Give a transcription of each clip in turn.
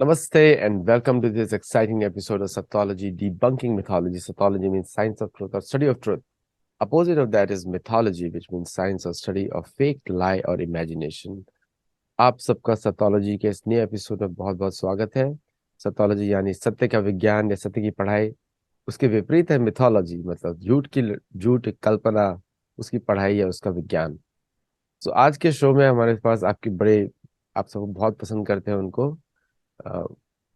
Namaste and welcome to this exciting episode of Satyology Debunking Mythology. Satyology means science of truth or study of truth. Opposite of that is mythology, which means science or study of fake, lie और imagination. आप सबका सत्योलॉजी के इस नए episode में बहुत बहुत स्वागत है। सत्योलॉजी यानी सत्य का विज्ञान या सत्य की पढ़ाई। उसके विपरीत है मिथोलॉजी, मतलब झूठ कल्पना, उसकी पढ़ाई या उसका विज्ञान। तो आज के शो में हमारे पास आप सबको बहुत पसंद करते हैं उनको।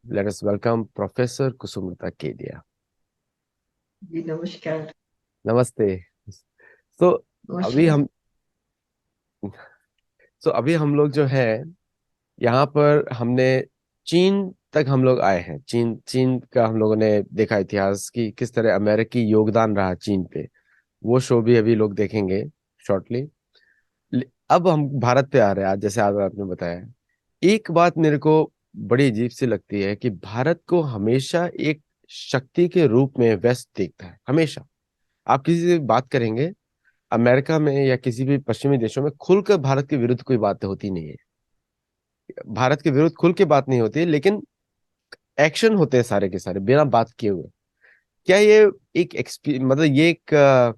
Let us welcome professor Kusumlata Kedia. Ji नमस्कार। नमस्ते। तो अभी नमस्कार। हम अभी हम लोग जो है यहाँ पर हमने चीन तक हम लोग आए हैं। चीन चीन का हम लोगों ने देखा इतिहास की किस तरह अमेरिकी योगदान रहा चीन पे। वो शो भी अभी लोग देखेंगे शॉर्टली। अब हम भारत पे आ रहे हैं। आज जैसे आज आपने बताया, एक बात मेरे को बड़ी अजीब सी लगती है कि भारत को हमेशा एक शक्ति के रूप में वेस्ट देखता है। हमेशा आप किसी से बात करेंगे अमेरिका में या किसी भी पश्चिमी देशों में, खुलकर भारत के विरुद्ध कोई बात होती नहीं है। भारत के विरुद्ध खुल के बात नहीं होती है, लेकिन एक्शन होते हैं सारे के सारे बिना बात किए हुए। क्या ये मतलब ये एक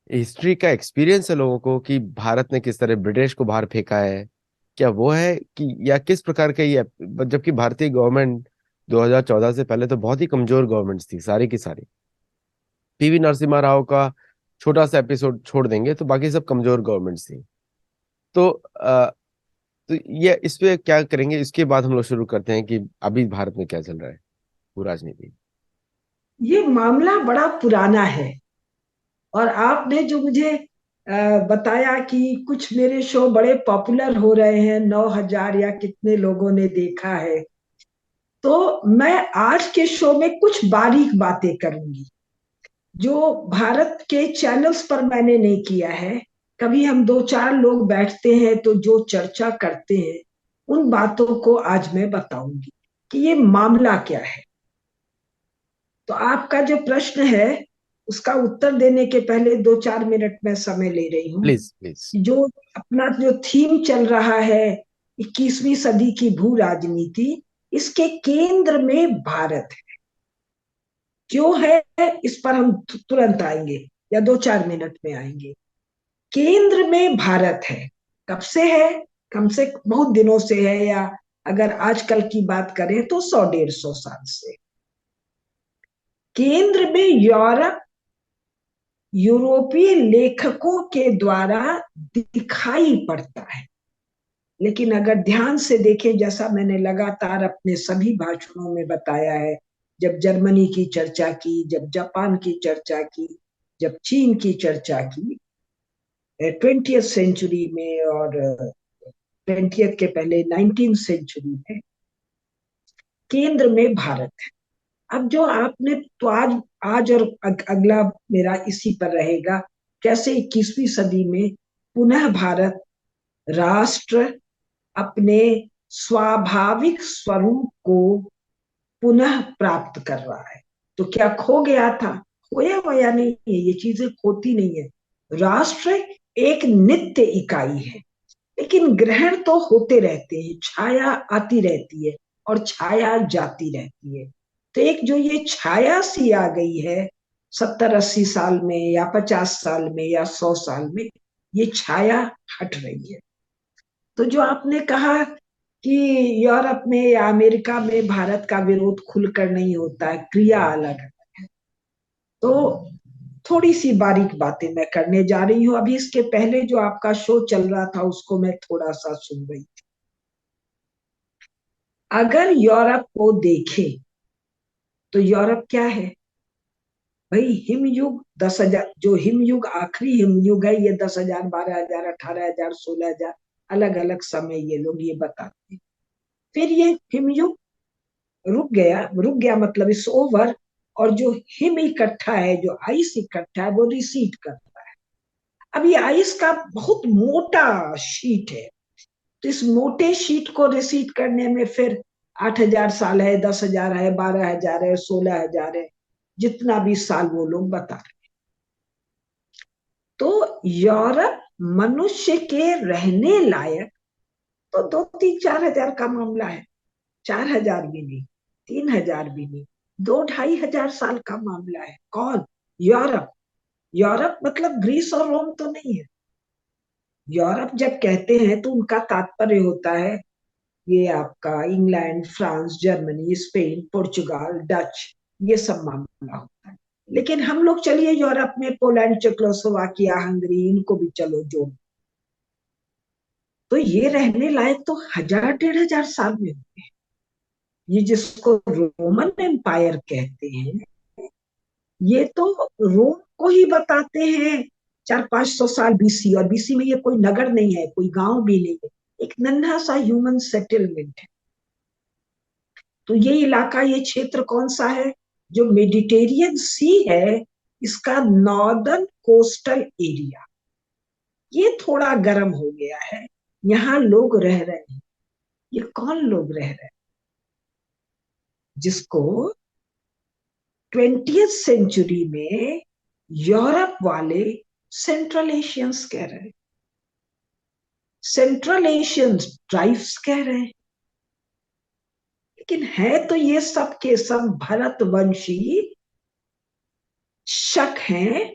हिस्ट्री का एक्सपीरियंस है लोगों को कि भारत ने किस तरह ब्रिटिश को बाहर फेंका है? क्या वो है कि या किस प्रकार का ये, जबकि भारतीय गवर्नमेंट 2014 से पहले तो बहुत ही कमजोर गवर्नमेंट थी सारी की सारी। पीवी नरसिम्हा राव का छोटा सा एपिसोड छोड़ देंगे तो बाकी सब कमजोर गवर्नमेंट थी। तो तो ये इस पे क्या करेंगे, इसके बाद हम लोग शुरू करते हैं कि अभी भारत में क्या चल रहा है, वो राजनीति। ये मामला बड़ा पुराना है और आपने जो मुझे बताया कि कुछ मेरे शो बड़े पॉपुलर हो रहे हैं, 9,000 या कितने लोगों ने देखा है, तो मैं आज के शो में कुछ बारीक बातें करूंगी जो भारत के चैनल्स पर मैंने नहीं किया है। कभी हम दो चार लोग बैठते हैं तो जो चर्चा करते हैं उन बातों को आज मैं बताऊंगी कि ये मामला क्या है। तो आपका जो प्रश्न है उसका उत्तर देने के पहले 2-4 मिनट में समय ले रही हूँ। Please please. जो अपना जो थीम चल रहा है 21वीं सदी की भू राजनीति, इसके केंद्र में भारत है। क्यों है इस पर हम तुरंत आएंगे या 2-4 मिनट में आएंगे। केंद्र में भारत है। कब से है? कम से बहुत दिनों से है, या अगर आजकल की बात करें तो 100-150 साल से केंद्र में यूरोपीय लेखकों के द्वारा दिखाई पड़ता है। लेकिन अगर ध्यान से देखें, जैसा मैंने लगातार अपने सभी भाषणों में बताया है, जब जर्मनी की चर्चा की, जब जापान की चर्चा की, जब चीन की चर्चा की 20th सेंचुरी में और 20th के पहले 19th सेंचुरी में, केंद्र में भारत है। अब जो आपने तो आज आज और अगला मेरा इसी पर रहेगा, कैसे 21वीं सदी में पुनः भारत राष्ट्र अपने स्वाभाविक स्वरूप को पुनः प्राप्त कर रहा है। तो क्या खो गया था? खोया हुआ नहीं है, ये चीजें खोती नहीं है। राष्ट्र एक नित्य इकाई है, लेकिन ग्रहण तो होते रहते हैं, छाया आती रहती है और छाया जाती रहती है। तो एक जो ये छाया सी आ गई है 70-80 साल में या 50 साल में या 100 साल में, ये छाया हट रही है। तो जो आपने कहा कि यूरोप में या अमेरिका में भारत का विरोध खुलकर नहीं होता है, क्रिया अलग है। तो थोड़ी सी बारीक बातें मैं करने जा रही हूँ। अभी इसके पहले जो आपका शो चल रहा था उसको मैं थोड़ा सा सुन रही थी। अगर यूरोप को देखें तो यूरोप क्या है भाई? हिमयुग 10,000, जो हिमयुग आखिरी हिमयुग है, ये 10,000, 12,000, 18,000, 16,000 अलग अलग समय ये लोग ये बताते हैं। फिर ये हिमयुग रुक गया मतलब इस ओवर। और जो हिम इकट्ठा है, जो आइस इकट्ठा है, वो रिसीड करता है। अब ये आइस का बहुत मोटा शीट है, तो इस मोटे शीट को रिसीड करने में फिर 8,000 साल है, 10,000 है, 12,000 है, 16,000 है, जितना भी साल वो लोग बता रहे। तो यूरोप मनुष्य के रहने लायक तो 2-3-4 हजार का मामला है। 4,000 भी नहीं, 3,000 भी नहीं, 2-2,500 साल का मामला है। कौन? यूरोप। यूरोप मतलब ग्रीस और रोम तो नहीं है। यूरोप जब कहते हैं तो उनका तात्पर्य होता है ये आपका इंग्लैंड, फ्रांस, जर्मनी, स्पेन, पुर्तगाल, डच, ये सब मामला होता है। लेकिन हम लोग चलिए यूरोप में पोलैंड, चेकोस्लोवाकिया, हंगरी, इनको भी चलो जोड़, तो ये रहने लायक तो 1,000-1,500 साल में होते हैं। ये जिसको रोमन एम्पायर कहते हैं, ये तो रोम को ही बताते हैं 400-500 साल बीसी, और बीसी में ये कोई नगर नहीं है, कोई गांव भी नहीं है, एक नन्हा सा ह्यूमन सेटलमेंट है। तो ये इलाका, ये क्षेत्र कौन सा है? जो मेडिटेरियन सी है, इसका नॉर्दर्न कोस्टल एरिया, ये थोड़ा गर्म हो गया है, यहाँ लोग रह रहे हैं। ये कौन लोग रह रहे हैं? जिसको 20th सेंचुरी में यूरोप वाले सेंट्रल एशियंस कह रहे हैं, सेंट्रल एशियन ट्राइब्स कह रहे हैं। लेकिन है तो ये सब के सब भरतवंशी, शक हैं,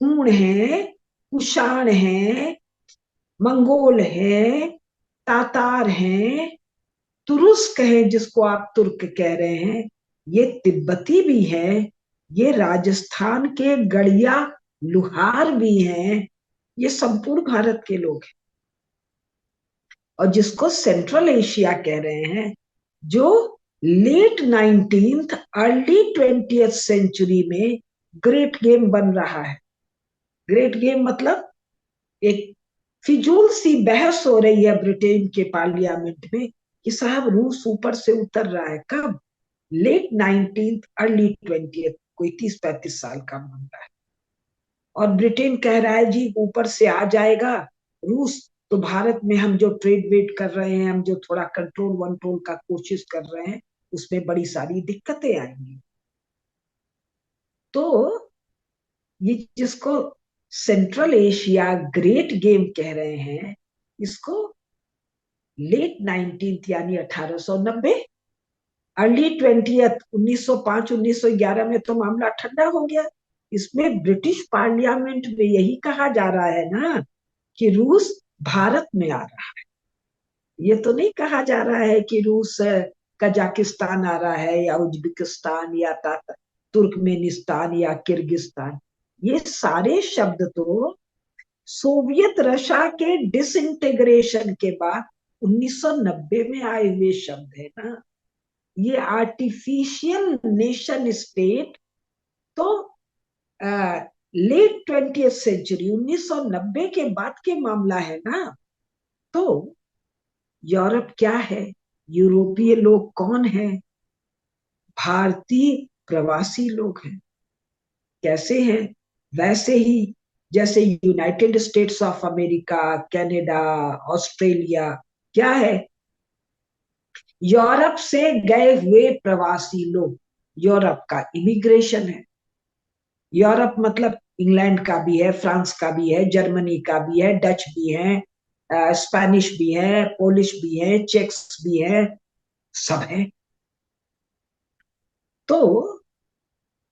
हूण हैं, कुषाण हैं, मंगोल हैं, तातार हैं, तुरुस्क है जिसको आप तुर्क कह रहे हैं, ये तिब्बती भी है, ये राजस्थान के गढ़िया लुहार भी हैं, ये संपूर्ण भारत के लोग हैं। और जिसको सेंट्रल एशिया कह रहे हैं, जो late 19th early 20th century में ग्रेट गेम बन रहा है। ग्रेट गेम मतलब एक फिजूल सी बहस हो रही है ब्रिटेन के पार्लियामेंट में कि साहब रूस ऊपर से उतर रहा है। कब? लेट 19th अर्ली 20th, कोई 30-35 साल का मामला है। और ब्रिटेन कह रहा है जी ऊपर से आ जाएगा रूस, तो भारत में हम जो ट्रेड वेड कर रहे हैं, हम जो थोड़ा कंट्रोल वंट्रोल का कोशिश कर रहे हैं, उसमें बड़ी सारी दिक्कतें आएंगी। तो ये जिसको सेंट्रल एशिया ग्रेट गेम कह रहे हैं, इसको लेट 19th यानी 1890, अर्ली 20th 1905 1911 में तो मामला ठंडा हो गया। इसमें ब्रिटिश पार्लियामेंट में यही कहा जा रहा है ना कि रूस भारत में आ रहा है। ये तो नहीं कहा जा रहा है कि रूस कजाकिस्तान आ रहा है या उज्बेकिस्तान या तुर्कमेनिस्तान या किर्गिस्तान। ये सारे शब्द तो सोवियत रशिया के डिसइंटीग्रेशन के बाद 1990 में आए हुए शब्द है ना। ये आर्टिफिशियल नेशन स्टेट तो लेट 20th सेंचुरी 1990 के बाद के मामला है ना। तो यूरोप क्या है? यूरोपीय लोग कौन है? भारतीय प्रवासी लोग हैं। कैसे हैं? वैसे ही जैसे United States of America, Canada, Australia क्या है? यूरोप से गए हुए प्रवासी लोग, यूरोप का इमिग्रेशन है। यूरोप मतलब इंग्लैंड का भी है, फ्रांस का भी है, जर्मनी का भी है, डच भी है, स्पेनिश भी है, पोलिश भी है, चेक्स भी है, सब है। तो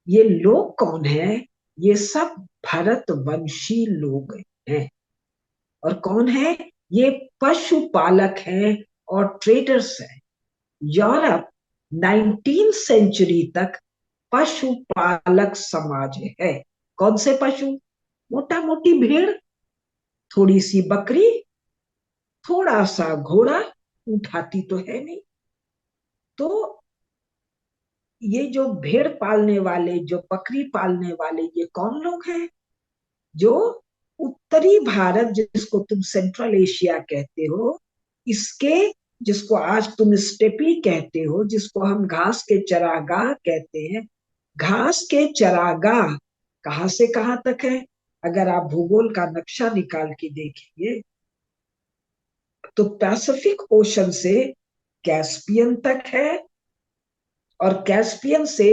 ये लोग कौन है? ये सब भरतवंशी लोग हैं। और कौन है? ये पशुपालक हैं और ट्रेडर्स हैं। यूरोप 19th सेंचुरी तक पशुपालक समाज है। कौन से पशु? मोटा मोटी भेड़, थोड़ी सी बकरी, थोड़ा सा घोड़ा, ऊंट हाथी तो है नहीं। तो ये जो भेड़ पालने वाले, जो बकरी पालने वाले, ये कौन लोग हैं? जो उत्तरी भारत, जिसको तुम सेंट्रल एशिया कहते हो, इसके, जिसको आज तुम स्टेपी कहते हो, जिसको हम घास के चरागाह कहते हैं, घास के चरागाह कहां से कहां तक है? अगर आप भूगोल का नक्शा निकाल के देखेंगे तो पैसिफिक ओशन से कैस्पियन तक है, और कैस्पियन से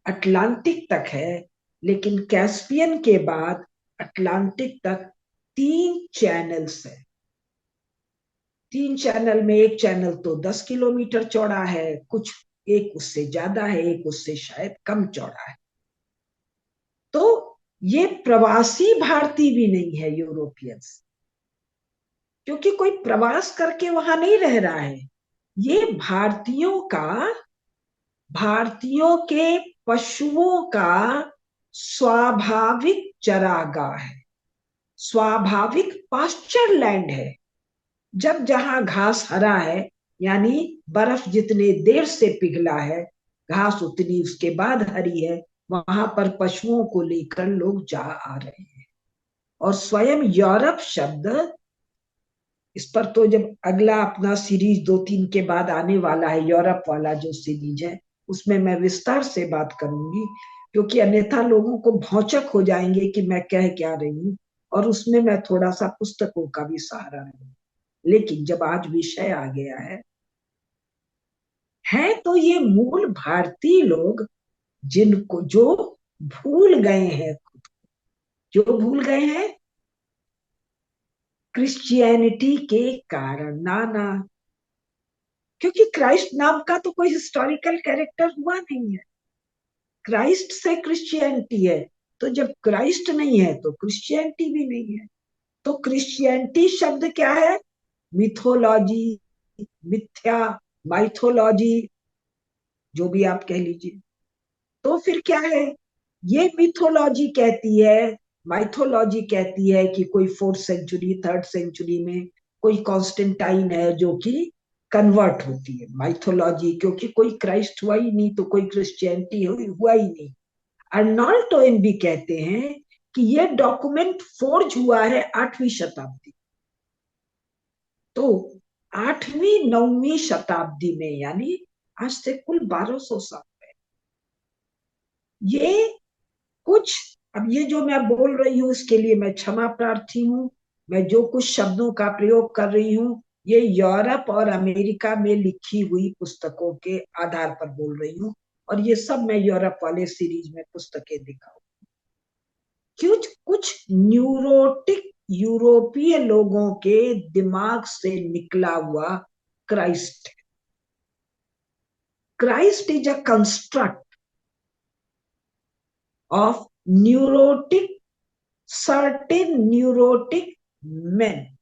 अटलांटिक तक है। लेकिन कैस्पियन के बाद अटलांटिक तक 3 चैनल्स है। 3 चैनल में एक चैनल तो 10 किलोमीटर चौड़ा है, कुछ एक उससे ज्यादा है, एक उससे शायद कम चौड़ा है। तो ये प्रवासी भारतीय भी नहीं है यूरोपियंस, क्योंकि कोई प्रवास करके वहां नहीं रह रहा है। ये भारतीयों के पशुओं का स्वाभाविक चरागाह है, स्वाभाविक पास्चर लैंड है। जब जहां घास हरा है, यानी बर्फ जितने देर से पिघला है, घास उतनी उसके बाद हरी है, वहां पर पशुओं को लेकर लोग जा आ रहे हैं। और स्वयं यूरोप शब्द, इस पर तो जब अगला अपना सीरीज 2-3 के बाद आने वाला है, यूरोप वाला जो सीरीज है, उसमें मैं विस्तार से बात करूंगी, क्योंकि अन्यथा लोगों को भौचक हो जाएंगे कि मैं कह क्या रही हूँ। और उसमें मैं थोड़ा सा पुस्तकों का भी सहारा लूंगी। लेकिन जब आज विषय आ गया है तो ये मूल भारतीय लोग, जिनको जो भूल गए हैं, जो भूल गए हैं क्रिश्चियनिटी के कारण। ना ना, क्योंकि क्राइस्ट नाम का तो कोई हिस्टोरिकल कैरेक्टर हुआ नहीं है, क्राइस्ट से क्रिश्चियनिटी है। तो जब क्राइस्ट नहीं है तो क्रिश्चियनिटी भी नहीं है। तो क्रिश्चियनिटी शब्द क्या है? मिथोलॉजी, मिथ्या, माइथोलॉजी, जो भी आप कह लीजिए। तो फिर क्या है? ये मिथोलॉजी कहती है, माइथोलॉजी कहती है कि कोई 4th सेंचुरी 3rd सेंचुरी में कोई कॉन्स्टेंटाइन है जो कि कन्वर्ट होती है। माइथोलॉजी, क्योंकि कोई क्राइस्ट हुआ ही नहीं तो कोई क्रिश्चियनिटी हुआ ही नहीं। अर्नोल्ड टोइन भी कहते हैं कि ये डॉक्यूमेंट फोर्ज हुआ है 8वीं शताब्दी। तो 8वीं 9वीं शताब्दी में, यानी आज से कुल 1200 साल, ये कुछ, अब ये जो मैं बोल रही हूँ इसके लिए मैं क्षमा प्रार्थी हूँ। मैं जो कुछ शब्दों का प्रयोग कर रही हूँ, ये यूरोप और अमेरिका में लिखी हुई पुस्तकों के आधार पर बोल रही हूँ। और ये सब मैं यूरोप वाले सीरीज में पुस्तकें दिखाऊं। कुछ कुछ न्यूरोटिक यूरोपीय लोगों के दिमाग से निकला हुआ Christ. Christ is a construct of neurotic, certain neurotic men,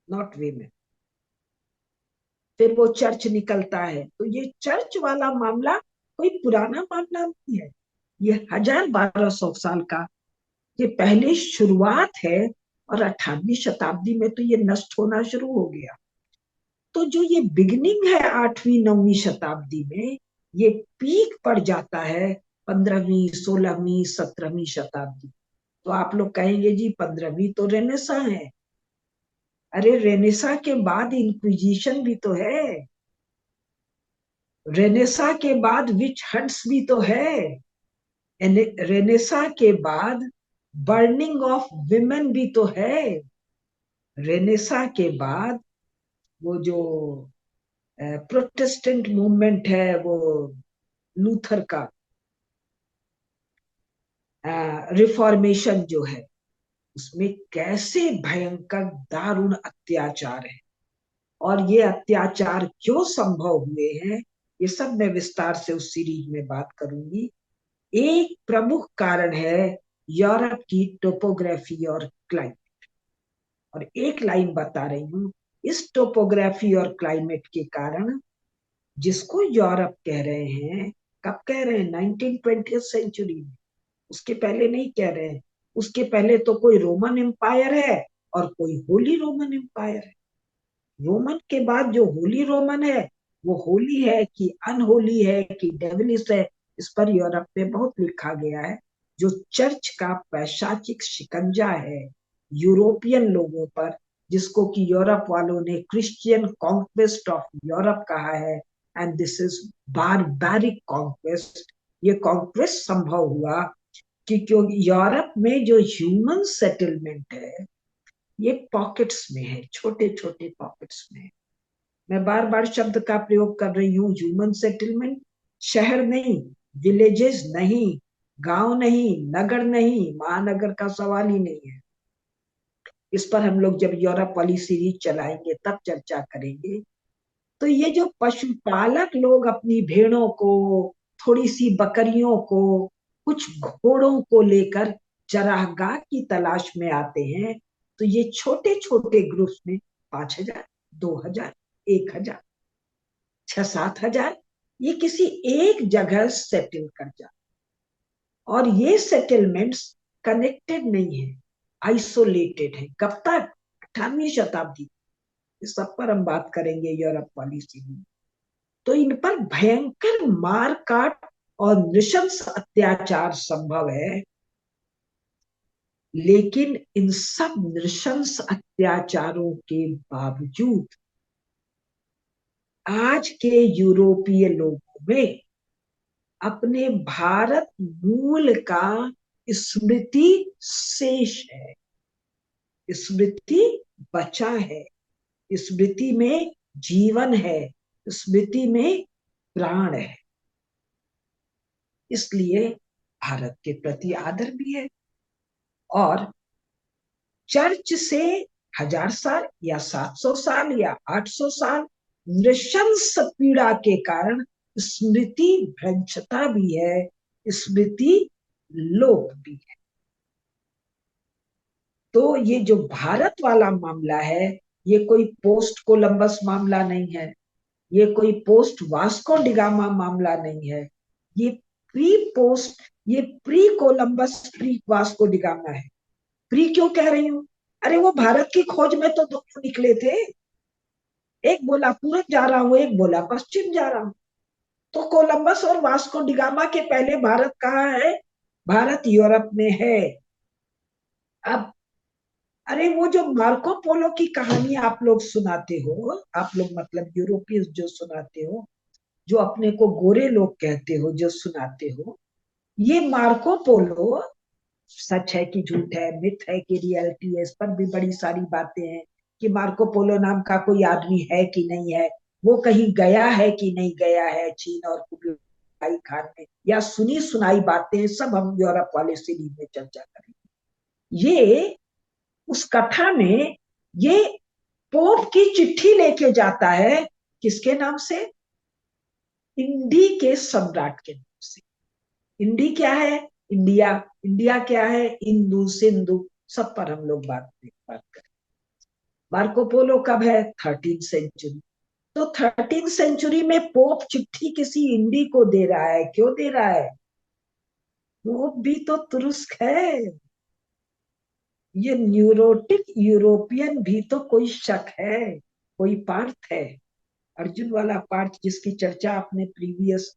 not women। फिर वो चर्च निकलता है। तो ये चर्च वाला मामला कोई पुराना मामला नहीं है, ये 1000-1200 साल का ये पहले शुरुआत है। और 18वीं शताब्दी में तो ये नष्ट होना शुरू हो गया। तो जो ये बिगिनिंग है 8वीं 9वीं शताब्दी में, ये पीक पर जाता है 15वीं 16वीं 17वीं शताब्दी। तो आप लोग कहेंगे जी 15वीं तो रेनेसा है। अरे रेनेसा के बाद इंक्विजिशन भी तो है, रेनेसा के बाद विच हंट्स भी तो है, रेनेसा के बाद बर्निंग ऑफ विमेन भी तो है, रेनेसा के बाद वो जो प्रोटेस्टेंट मूवमेंट है, वो लूथर का रिफॉर्मेशन जो है, उसमें कैसे भयंकर दारुण अत्याचार है। और ये अत्याचार क्यों संभव हुए हैं, ये सब मैं विस्तार से उस सीरीज में बात करूंगी। एक प्रमुख कारण है यूरोप की टोपोग्राफी और क्लाइमेट। और एक लाइन बता रही हूँ, इस टोपोग्राफी और क्लाइमेट के कारण, जिसको यूरोप कह रहे हैं, कब कह रहे हैं? 19th 20th सेंचुरी में। उसके पहले नहीं कह रहे हैं। उसके पहले तो कोई रोमन एम्पायर है और कोई होली रोमन एम्पायर है। रोमन के बाद जो होली रोमन है, वो होली है कि अनहोली है कि डेविलिस है, इस पर यूरोप में बहुत लिखा गया है। जो चर्च का पैशाचिक शिकंजा है यूरोपियन लोगों पर, जिसको कि यूरोप वालों ने क्रिश्चियन कॉन्क्वेस्ट ऑफ यूरोप कहा है, एंड दिस इज बारबैरिक कॉन्क्वेस्ट। ये कॉन्क्वेस्ट संभव हुआ कि क्योंकि यूरोप में जो ह्यूमन सेटलमेंट है, ये पॉकेट्स में है, छोटे छोटे पॉकेट्स में है। मैं बार बार शब्द का प्रयोग कर रही हूँ, ह्यूमन सेटलमेंट। शहर नहीं, विलेजेस नहीं, गांव नहीं, नगर नहीं, महानगर का सवाल ही नहीं है। इस पर हम लोग जब यूरोप वाली सीरीज चलाएंगे तब चर्चा करेंगे। तो ये जो पशुपालक लोग अपनी भेड़ों को, थोड़ी सी बकरियों को, कुछ घोड़ों को लेकर चरागाह की तलाश में आते हैं, तो ये छोटे छोटे ग्रुप्स में 5,000, 2,000, 1,000, 6-7 हजार, ये किसी एक जगह सेटल कर जाते। और ये सेटलमेंट्स कनेक्टेड नहीं है, आइसोलेटेड है। कब तक? 18वीं शताब्दी। इस सब पर हम बात करेंगे यूरोप पॉलिसी में। तो इन पर भयंकर मार काट और नृशंस अत्याचार संभव है, लेकिन इन सब नृशंस अत्याचारों के बावजूद आज के यूरोपीय लोगों में अपने भारत मूल का स्मृति शेष है, स्मृति बचा है, स्मृति में जीवन है, स्मृति में प्राण है। इसलिए भारत के प्रति आदर भी है। और चर्च से 1,000 साल या 700 साल या 800 साल नृशंस पीड़ा के कारण स्मृति भ्रंशता भी है, स्मृति लोप भी है। तो ये जो भारत वाला मामला है, ये कोई पोस्ट कोलंबस मामला नहीं है, ये कोई पोस्ट वास्को डिगामा मामला नहीं है, ये ये pre Columbus pre Vasco da Gama है। प्री क्यों कह रही हूं? अरे वो भारत की खोज में तो दोनों निकले थे, एक बोला पूरब जा रहा हूं, एक बोला पश्चिम जा रहा हूं। तो कोलंबस और वास्को डिगामा के पहले भारत कहाँ है? भारत यूरोप में है। अब अरे वो जो मार्को पोलो की कहानी आप लोग सुनाते हो, आप लोग मतलब यूरोपियंस जो सुनाते हो, जो अपने को गोरे लोग कहते हो, जो सुनाते हो, ये मार्को पोलो सच है कि झूठ है, मिथ है कि रियलिटी है, इस पर भी बड़ी सारी बातें हैं कि मार्को पोलो नाम का कोई आदमी है कि नहीं है, वो कहीं गया है कि नहीं गया है चीन और कुबलाई खान में, या सुनी सुनाई बातें, सब हम यूरोप वाले सीरीज में चर्चा करेंगे। ये उस कथा में ये पोप की चिट्ठी लेके जाता है, किसके नाम से? इंडी के सम्राट के नाम से। इंडी क्या है? इंडिया। इंडिया क्या है? इंदु सिंधु, सब पर हम लोग बात करें। मार्को पोलो कब है? 13th century. तो 13th सेंचुरी में पोप चिट्ठी किसी इंडी को दे रहा है, क्यों दे रहा है? पोप भी तो तुरुस्क है। ये न्यूरोटिक यूरोपियन भी तो कोई शक है, कोई पार्थ है। अर्जुन वाला पार्थ जिसकी चर्चा आपने प्रीवियस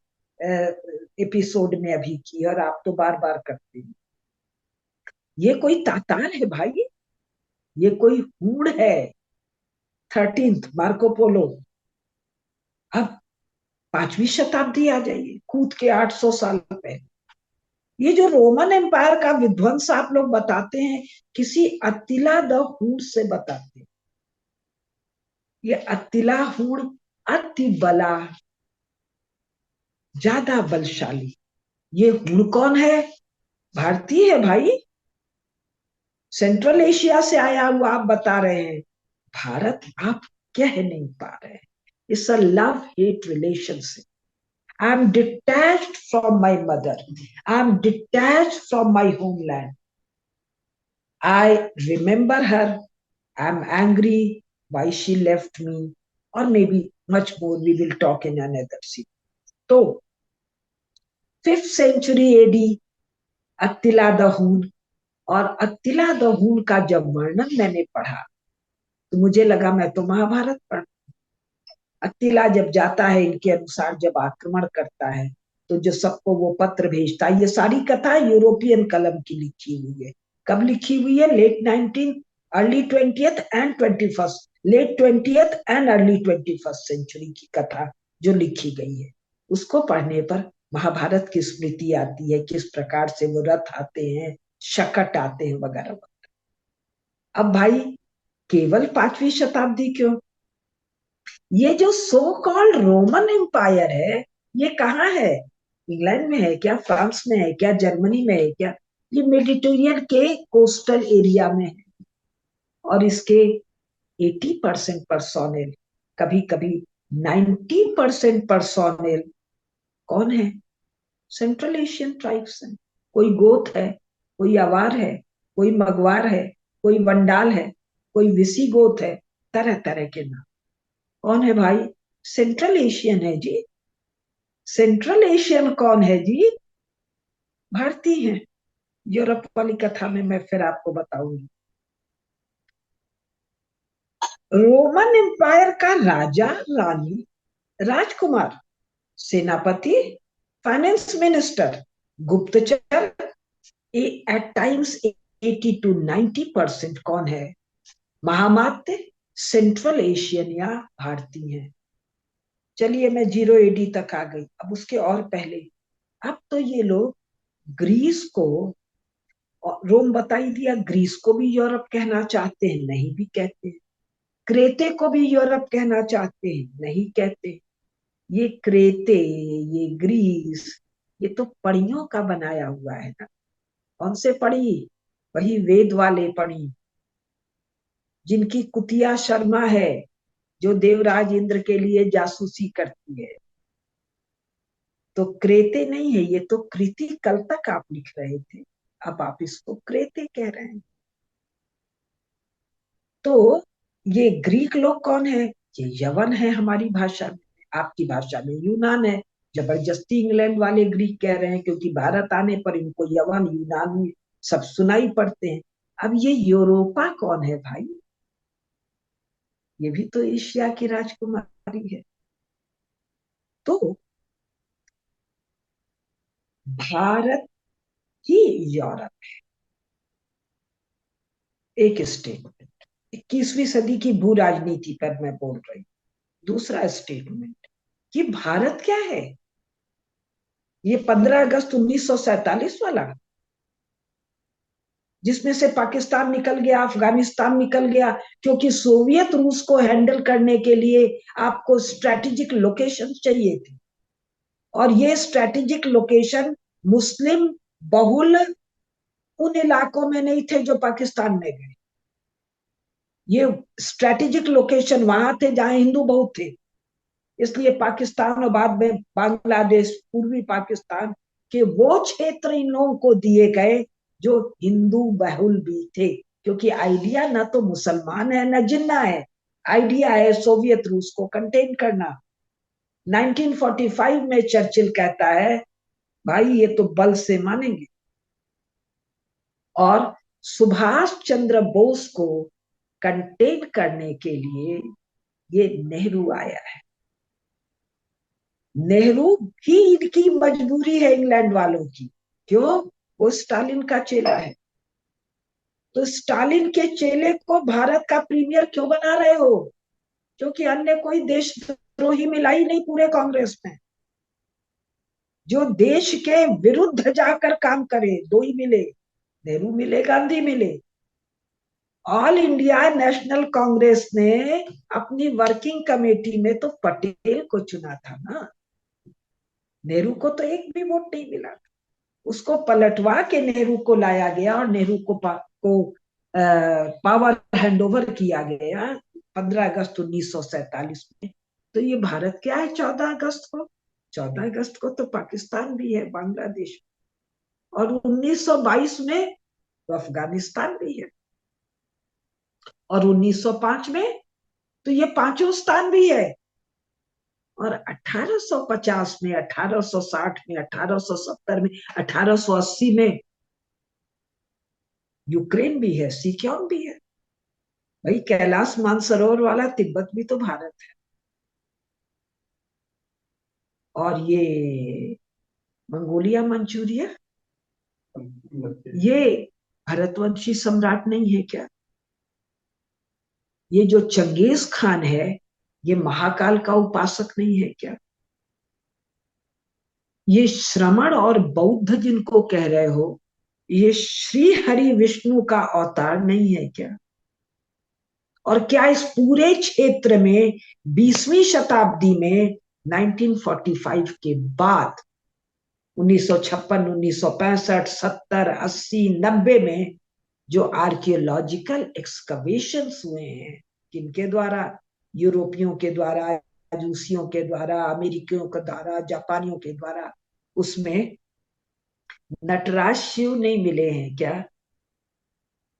एपिसोड में अभी की, और आप तो बार बार करते हैं। ये कोई तातार है भाई, ये कोई हूण है। 13th Marco Polo. अब 5वीं शताब्दी आ जाइए, कूद के 800 साल पहले। ये जो रोमन एम्पायर का विध्वंस आप लोग बताते हैं, किसी अतिला द हूण से बताते हैं। ये अतिला हूण अति बला, ज्यादा बलशाली। ये हूण कौन है? भारतीय है भाई, सेंट्रल एशिया से आया हुआ आप बता रहे हैं। भारत आप कह नहीं पा रहे हैं। It's a love hate relationship. I am detached from my mother, I am detached from my homeland, I remember her, I am angry why she left me, और may be much more we will talk in another see. तो 5th century AD, अत्तिला the हून। और अत्तिला the हून का जब वर्णन मैंने पढ़ा, तो मुझे लगा मैं तो महाभारत पढ़। अत्तिला जब जाता है, इनके अनुसार जब आक्रमण करता है, तो जो सबको वो पत्र भेजता है, ये सारी कथा यूरोपियन कलम की लिखी हुई है। कब लिखी हुई है? Late 19, early 20th and 21st, late 20th and early 21st century की कथा जो लिखी गई है, उसको पढ़ने पर महाभारत की स्मृति आती है, किस प्रकार से वो रथ आते हैं, शकट आते हैं, वगैरह वगैरह। अब भाई केवल 5वीं शताब्दी क्यों? ये जो सो कॉल्ड रोमन एम्पायर है, ये कहाँ है? इंग्लैंड में है क्या? फ्रांस में है क्या? जर्मनी में है क्या? ये मेडिटेरियन के कोस्टल एरिया में है। और इसके 80% पर्सोनेल, कभी कभी 90% पर्सोनेल कौन है? सेंट्रल एशियन ट्राइब्स हैं। कोई गोत है, कोई अवार है, कोई मगवार है, कोई वंडाल है, कोई विसी गोत है, तरह तरह के नाम। कौन है भाई? सेंट्रल एशियन है जी। सेंट्रल एशियन कौन है जी? भारतीय हैं। यूरोप वाली कथा में मैं फिर आपको बताऊंगी। रोमन एम्पायर का राजा, रानी, राजकुमार, सेनापति, फाइनेंस मिनिस्टर, गुप्तचर, एट टाइम्स 80 to 90% कौन है? महामात्य, सेंट्रल एशियन या भारतीय है। चलिए मैं 0 AD तक आ गई। अब उसके और पहले, अब तो ये लोग ग्रीस को, रोम बता ही दिया, ग्रीस को भी यूरोप कहना चाहते हैं, नहीं भी कहते। क्रेते को भी यूरोप कहना चाहते हैं, नहीं कहते। ये क्रेते, ये ग्रीस, ये तो पढ़ियों का बनाया हुआ है ना। कौन से पढ़ी? वही वेद वाले पढ़ी, जिनकी कुतिया शर्मा है, जो देवराज इंद्र के लिए जासूसी करती है। तो क्रेते नहीं है ये, तो कृति कल तक आप लिख रहे थे, अब आप इसको क्रेते कह रहे हैं। तो ये ग्रीक लोग कौन है? ये यवन है हमारी भाषा में, आपकी भाषा में यूनान है। जबरदस्ती इंग्लैंड वाले ग्रीक कह रहे हैं, क्योंकि भारत आने पर इनको यवन यूनानी सब सुनाई पड़ते हैं। अब ये यूरोपा कौन है भाई? ये भी तो एशिया की राजकुमारी है। तो भारत ही यूरोप। एक स्टेटमेंट, 21वीं सदी की भू राजनीति पर मैं बोल रही हूँ। दूसरा स्टेटमेंट, ये भारत क्या है? ये 15 अगस्त 1947 वाला, जिसमें से पाकिस्तान निकल गया, अफगानिस्तान निकल गया, क्योंकि सोवियत रूस को हैंडल करने के लिए आपको स्ट्रेटेजिक लोकेशन चाहिए थी, और ये स्ट्रेटेजिक लोकेशन मुस्लिम बहुल उन इलाकों में नहीं थे जो पाकिस्तान में गए। ये स्ट्रेटेजिक लोकेशन वहां थे जहां हिंदू बहुत थे। इसलिए पाकिस्तान और बाद में बांग्लादेश, पूर्वी पाकिस्तान के वो क्षेत्र इन लोगों को दिए गए जो हिंदू बहुल भी थे, क्योंकि आइडिया ना तो मुसलमान है ना जिन्ना है, आइडिया है सोवियत रूस को कंटेन करना। 1945 में चर्चिल कहता है, भाई ये तो बल से मानेंगे। और सुभाष चंद्र बोस को कंटेन करने के लिए ये नेहरू आया है। नेहरू भी इनकी मजबूरी है, इंग्लैंड वालों की। क्यों? वो स्टालिन का चेला है। तो स्टालिन के चेले को भारत का प्रीमियर क्यों बना रहे हो? क्योंकि अन्य कोई देशद्रोही मिला ही नहीं पूरे कांग्रेस में, जो देश के विरुद्ध जाकर काम करे। दो ही मिले, नेहरू मिले, गांधी मिले। ऑल इंडिया नेशनल कांग्रेस ने अपनी वर्किंग कमेटी में तो पटेल को चुना था ना, नेहरू को तो एक भी वोट नहीं मिला। उसको पलटवा के नेहरू को लाया गया, और नेहरू को पावर हैंडओवर किया गया 15 अगस्त 1947 में। तो ये भारत क्या है 14 अगस्त को? 14 अगस्त को तो पाकिस्तान भी है, बांग्लादेश, और 1922 में तो अफगानिस्तान भी है, और 1905 में तो ये पांचों स्थान भी है। और 1850 में, 1860 में, 1870 में, 1880 में यूक्रेन भी है, सिक्योन भी है। भाई कैलाश मानसरोवर वाला तिब्बत भी तो भारत है। और ये मंगोलिया, मंचूरिया, ये भरतवंशी सम्राट नहीं है क्या? ये जो चंगेज खान है, ये महाकाल का उपासक नहीं है क्या? ये श्रमण और बौद्ध जिनको कह रहे हो, ये श्री हरि विष्णु का अवतार नहीं है क्या? और क्या इस पूरे क्षेत्र में 20वीं शताब्दी में 1945 के बाद, 1956, 1965, 70, 80, 90 में जो आर्कियोलॉजिकल एक्सकवेशंस हुए हैं, किनके द्वारा, यूरोपियों के द्वारा, रूसियों के द्वारा, अमेरिकियों के द्वारा, जापानियों के द्वारा, उसमें नटराज शिव नहीं मिले हैं क्या?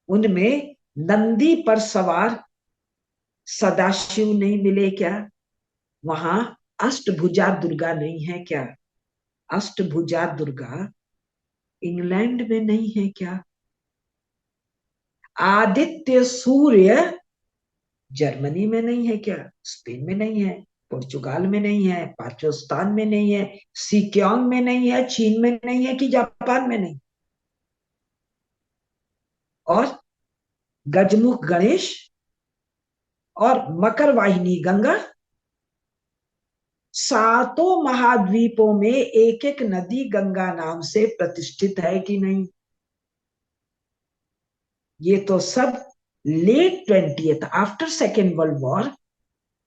उनमें नंदी पर सवार सदाशिव नहीं मिले क्या? वहां अष्टभुजा दुर्गा नहीं है क्या? अष्टभुजा दुर्गा इंग्लैंड में नहीं है क्या? आदित्य सूर्य जर्मनी में नहीं है क्या? स्पेन में नहीं है, पुर्तगाल में नहीं है, पाकिस्तान में नहीं है, सिक्योंग में नहीं है, चीन में नहीं है, कि जापान में नहीं? और गजमुख गणेश और मकर वाहिनी गंगा, सातों महाद्वीपों में एक एक नदी गंगा नाम से प्रतिष्ठित है कि नहीं? ये तो सब late 20th, after second world war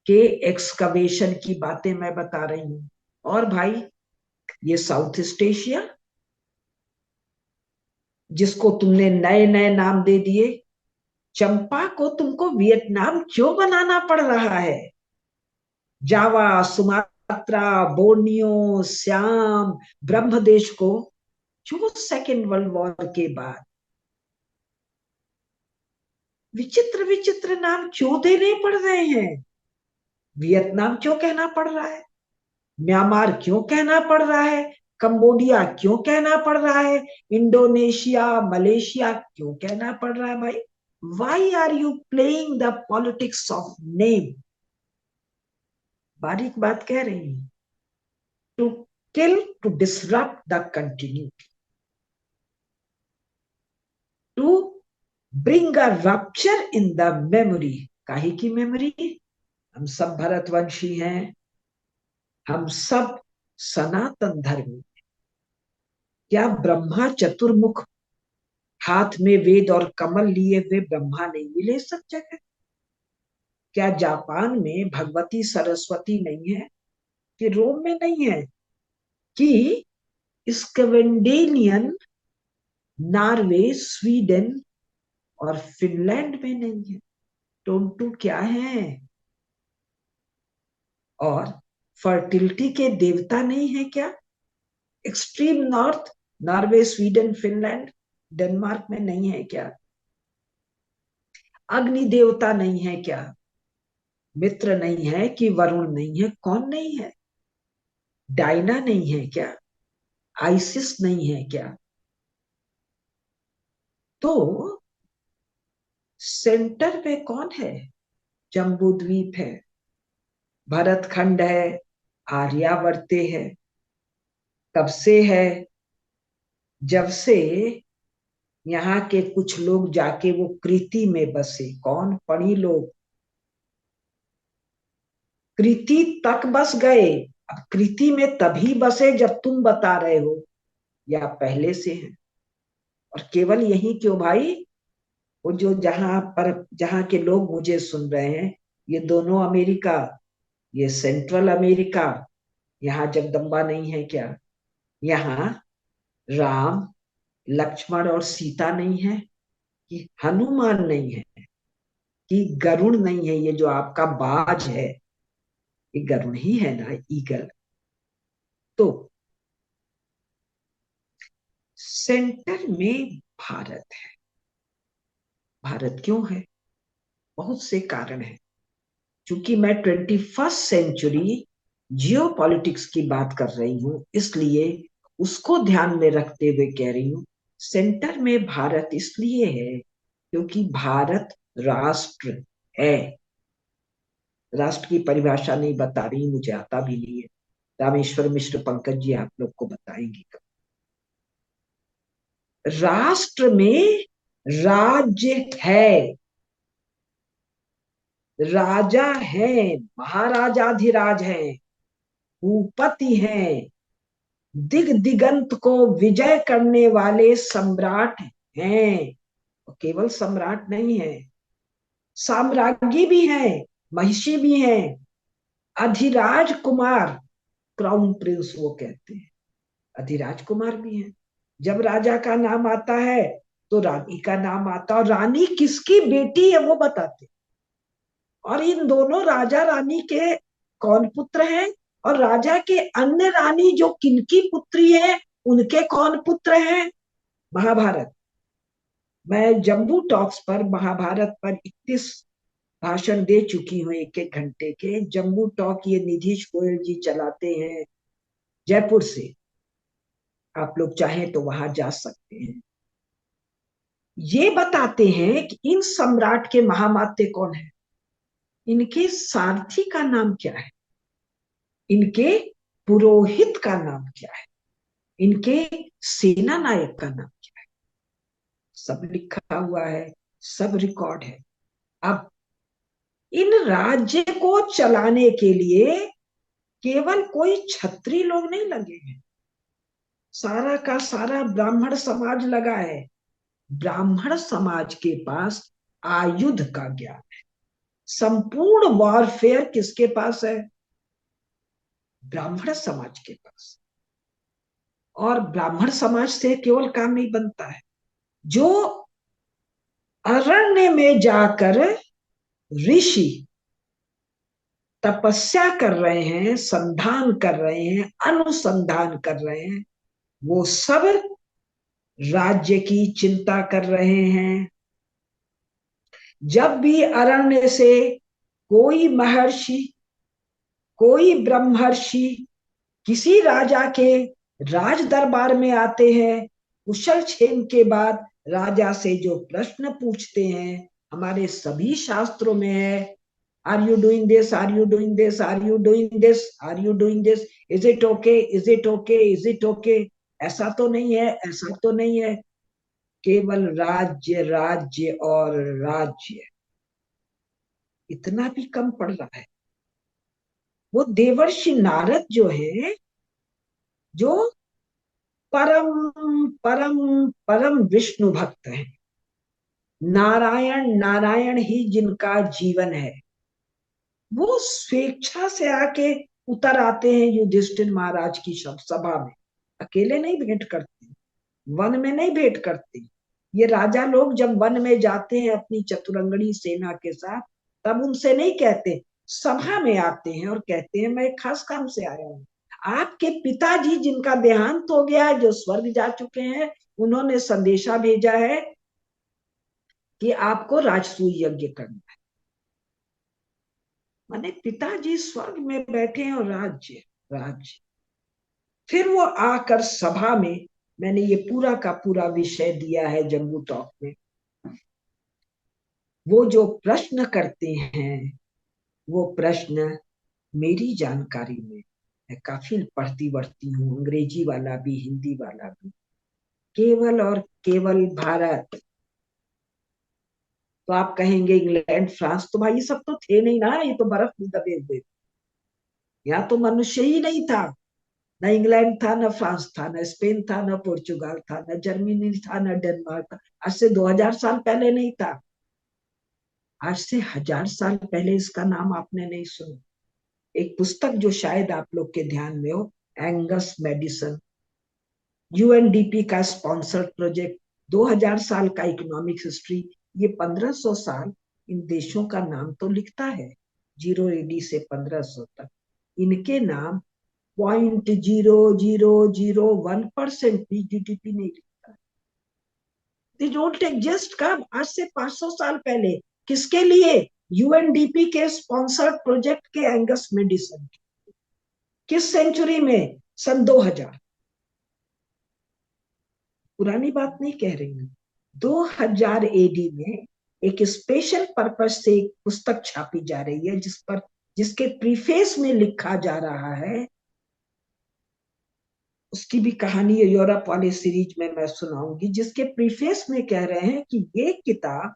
के एक्सकवेशन की बातें मैं बता रही हूं। और भाई, ये साउथ ईस्ट एशिया, जिसको तुमने नए नए नाम दे दिए, चंपा को तुमको वियतनाम क्यों बनाना पड़ रहा है? जावा, सुमात्रा, बोर्नियो, श्याम, ब्रह्मदेश को क्यों सेकेंड वर्ल्ड वॉर के बाद विचित्र विचित्र नाम क्यों देने पड़ रहे हैं? वियतनाम क्यों कहना पड़ रहा है? म्यांमार क्यों कहना पड़ रहा है? कंबोडिया क्यों कहना पड़ रहा है? इंडोनेशिया, मलेशिया क्यों कहना पड़ रहा है भाई? Why are you playing the politics of name? बारीक बात कह रही हूं। To kill, to disrupt the continuity, to bring a rupture in the memory. काहे की मेमोरी? हम सब भरतवंशी हैं, हम सब सनातन धर्मी। क्या ब्रह्मा चतुर्मुख, हाथ में वेद और कमल लिए हुए ब्रह्मा नहीं मिले सब जगह? क्या जापान में भगवती सरस्वती नहीं है? कि रोम में नहीं है? कि स्कैंडिनेवियन, नॉर्वे, स्वीडन और फिनलैंड में नहीं है? टोंटू क्या है? और फर्टिलिटी के देवता नहीं है क्या? Extreme north, Norway, Sweden, Finland, Denmark में नहीं है क्या? अग्नि देवता नहीं है क्या? मित्र नहीं है कि वरुण नहीं है? कौन नहीं है? डायना नहीं है क्या? आइसिस नहीं है क्या? तो सेंटर पे कौन है? जम्बू द्वीप है, भरतखंड है, आर्यावर्ते है। कब से है? जब से यहाँ के कुछ लोग जाके वो कृति में बसे। कौन? पणी लोग कृति तक बस गए। अब कृति में तभी बसे जब तुम बता रहे हो, या पहले से है? और केवल यही क्यों भाई, वो जो जहां पर, जहां के लोग मुझे सुन रहे हैं, ये दोनों अमेरिका, ये सेंट्रल अमेरिका, यहाँ जगदम्बा नहीं है क्या? यहाँ राम, लक्ष्मण और सीता नहीं है? कि हनुमान नहीं है? कि गरुड़ नहीं है? ये जो आपका बाज है, ये गरुड़ ही है ना, ईगल? तो सेंटर में भारत है। भारत क्यों है? बहुत से कारण है। क्योंकि मैं 21st सेंचुरी जियो पॉलिटिक्स की बात कर रही हूं, इसलिए उसको ध्यान में रखते हुए कह रही हूं। सेंटर में भारत इसलिए है क्योंकि भारत राष्ट्र है। राष्ट्र की परिभाषा नहीं बता रही, मुझे आता भी नहीं है। रामेश्वर मिश्र पंकज जी आप लोग को बताएंगे। राष्ट्र में राज्य है, राजा है, महाराजाधिराज है, भूपति हैं, दिग दिगंत को विजय करने वाले सम्राट हैं। और केवल सम्राट नहीं है, साम्राज्ञी भी हैं, महिषी भी हैं, अधिराज कुमार, क्राउन प्रिंस वो कहते हैं, अधिराज कुमार भी हैं। जब राजा का नाम आता है तो रानी का नाम आता, और रानी किसकी बेटी है वो बताते, और इन दोनों राजा रानी के कौन पुत्र हैं, और राजा के अन्य रानी जो किनकी पुत्री है उनके कौन पुत्र हैं। महाभारत। मैं जम्बू टॉक्स पर महाभारत पर 31 भाषण दे चुकी हूँ, एक एक घंटे के। जम्बू टॉक ये निधीश गोयल जी चलाते हैं जयपुर से, आप लोग चाहें तो वहां जा सकते हैं। ये बताते हैं कि इन सम्राट के महामात्य कौन है, इनके सारथी का नाम क्या है, इनके पुरोहित का नाम क्या है, इनके सेना नायक का नाम क्या है, सब लिखा हुआ है, सब रिकॉर्ड है। अब इन राज्य को चलाने के लिए केवल कोई छत्री लोग नहीं लगे हैं, सारा का सारा ब्राह्मण समाज लगा है। ब्राह्मण समाज के पास आयुध का ज्ञान है। संपूर्ण वॉरफेयर किसके पास है, ब्राह्मण समाज के पास। और ब्राह्मण समाज से केवल काम नहीं बनता है, जो अरण्य में जाकर ऋषि तपस्या कर रहे हैं, संधान कर रहे हैं, अनुसंधान कर रहे हैं, वो सब राज्य की चिंता कर रहे हैं। जब भी अरण्य से कोई महर्षि, कोई ब्रह्मर्षि किसी राजा के राज दरबार में आते हैं, कुशल क्षेम के बाद राजा से जो प्रश्न पूछते हैं, हमारे सभी शास्त्रों में है, are you doing this, are you doing this, are you doing this, are you doing this, is it okay, is it okay, is it okay, ऐसा तो नहीं है, ऐसा तो नहीं है। केवल राज्य राज्य और राज्य, इतना भी कम पड़ रहा है। वो देवर्षि नारद जो है, जो परम परम परम विष्णु भक्त है, नारायण नारायण ही जिनका जीवन है, वो स्वेच्छा से आके उतर आते हैं युधिष्ठिर महाराज की सभा में। अकेले नहीं भेंट करते, वन में नहीं भेंट करते। ये राजा लोग जब वन में जाते हैं अपनी चतुरंगड़ी सेना के साथ, तब उनसे नहीं कहते, सभा में आते हैं और कहते हैं मैं खास काम से आया हूँ। आपके पिताजी जिनका देहांत हो गया है, जो स्वर्ग जा चुके हैं, उन्होंने संदेशा भेजा है कि आपको राजसूय यज्ञ करना है। माने पिताजी स्वर्ग में बैठे हैं और राज्य राज्य। फिर वो आकर सभा में, मैंने ये पूरा का पूरा विषय दिया है जम्बू टॉक में, वो जो प्रश्न करते हैं, वो प्रश्न मेरी जानकारी में, मैं काफी पढ़ती बढ़ती हूँ, अंग्रेजी वाला भी हिंदी वाला भी, केवल और केवल भारत। तो आप कहेंगे इंग्लैंड फ्रांस, तो भाई ये सब तो थे नहीं ना, ये तो बर्फ में दबे हुए, यहाँ तो मनुष्य ही नहीं था। न इंग्लैंड था, न फ्रांस था, न स्पेन था, न पोर्चुगाल था, न जर्मनी था, न डेनमार्क था। आज से 2000 साल पहले नहीं था। आज से 1000 साल पहले इसका नाम आपने नहीं सुना। एक पुस्तक जो शायद आप लोग के ध्यान में हो, एंगस मेडिसन, यूएनडीपी का स्पॉन्सर्ड प्रोजेक्ट, 2000 साल का इकोनॉमिक हिस्ट्री, ये 1500 साल इन देशों का नाम तो लिखता है, 0 AD से 1500 तक। इनके नाम 0.0001% भी जीडीपी नहीं लिखता। They don't exist. कब? आज से 500 साल पहले। किसके लिए? यूएनडीपी के स्पॉन्सर्ड प्रोजेक्ट के एंगस मेडिसन। किस सेंचुरी में? सन 2000। पुरानी बात नहीं कह रही हूं। 2000 एडी में एक स्पेशल पर्पस से एक पुस्तक छापी जा रही है, जिसके प्रीफेस में लिखा जा रहा है, उसकी भी कहानी यूरोप वाले सीरीज में मैं सुनाऊंगी, जिसके प्रीफेस में कह रहे हैं कि ये किताब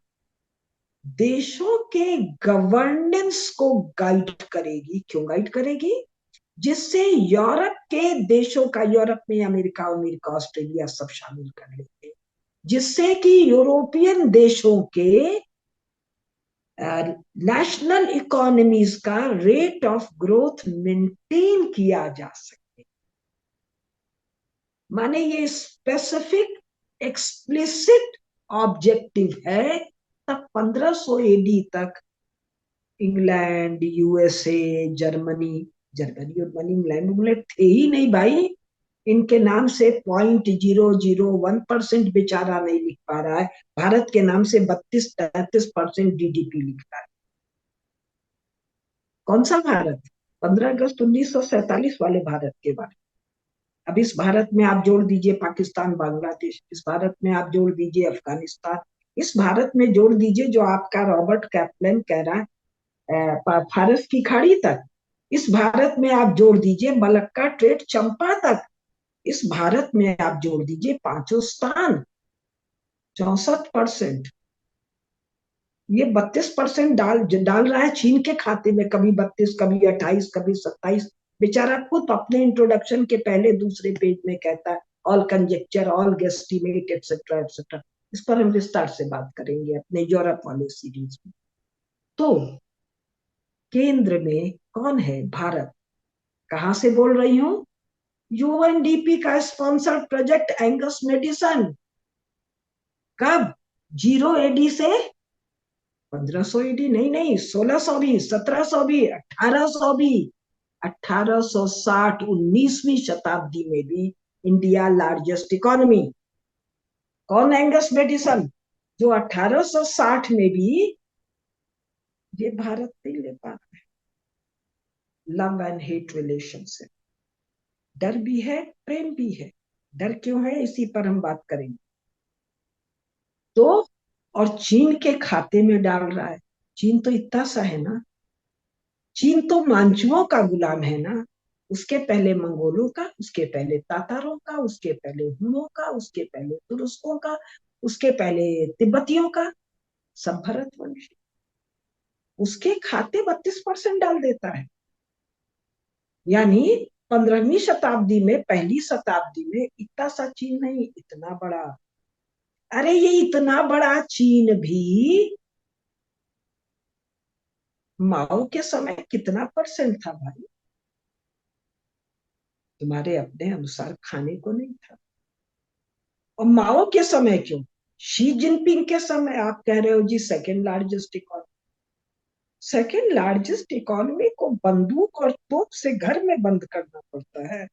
देशों के गवर्नेंस को गाइड करेगी। क्यों गाइड करेगी? जिससे यूरोप के देशों का, यूरोप में अमेरिका, अमेरिका ऑस्ट्रेलिया सब शामिल कर लेते, जिससे कि यूरोपियन देशों के नेशनल इकोनॉमीज का रेट ऑफ ग्रोथ मेंटेन किया जा सके। माने ये स्पेसिफिक एक्सप्लिसिट ऑब्जेक्टिव है, तब 1500 एडी तक इंग्लैंड, यूएसए, जर्मनी, जर्मनी और मनी इंग्लैंड में थे ही नहीं भाई। इनके नाम से 0.001% बेचारा नहीं लिख पा रहा है, भारत के नाम से 32-33% जीडीपी लिखता है। कौन सा भारत? 15 अगस्त 1947 वाले भारत के बारे में। अब इस भारत में आप जोड़ दीजिए पाकिस्तान, बांग्लादेश, इस भारत में आप जोड़ दीजिए अफगानिस्तान, इस भारत में जोड़ दीजिए जो आपका रॉबर्ट कैपलन कह रहा है फारस की खाड़ी तक, इस भारत में आप जोड़ दीजिए मलक्का ट्रेड चंपा तक, इस भारत में आप जोड़ दीजिए पांचों स्थान, 64%। ये 32% डाल डाल रहा है चीन के खाते में, कभी 32, कभी 28, कभी 27। बेचारा खुद अपने इंट्रोडक्शन के पहले दूसरे पेज में कहता है all conjecture, all guesstimate, etcetera etcetera. इस पर हम विस्तार से बात करेंगे अपने यूरोप वाले सीरीज में। तो केंद्र में कौन है? भारत। कहां से बोल रही हूं? यूएनडीपी का स्पॉन्सर्ड प्रोजेक्ट एंगस मेडिसन। कब? 0 एडी से 1500 एडी नहीं, नहीं, 1600 भी, 1700 भी, 1800 भी, 1860 19वीं शताब्दी में भी इंडिया लार्जेस्ट इकोनॉमी। कौन? एंगस मेडिसन, जो 1860 में भी ये भारत नहीं ले पा रहा है। लव एंड हेट रिलेशनशिप, डर भी है, प्रेम भी है। डर क्यों है, इसी पर हम बात करेंगे। तो और चीन के खाते में डाल रहा है। चीन तो इतना सा है ना, चीन तो मांचुओं का गुलाम है ना। उसके पहले मंगोलों का, उसके पहले तातारों का, उसके पहले हुनों का, उसके पहले तुरुस्कों का, उसके पहले तिब्बतियों का, सब भरतवंशी। उसके खाते 32% डाल देता है। यानी 15वीं शताब्दी में, पहली शताब्दी में इतना सा चीन नहीं, इतना बड़ा। अरे ये इतना बड़ा चीन भी माओ के समय कितना परसेंट था भाई? तुम्हारे अपने अनुसार खाने को नहीं था। और माओ के समय क्यों? शी जिनपिंग के समय आप कह रहे हो जी second largest economy. Second largest economy को बंदूक और तोप से घर में बंद करना पड़ता है।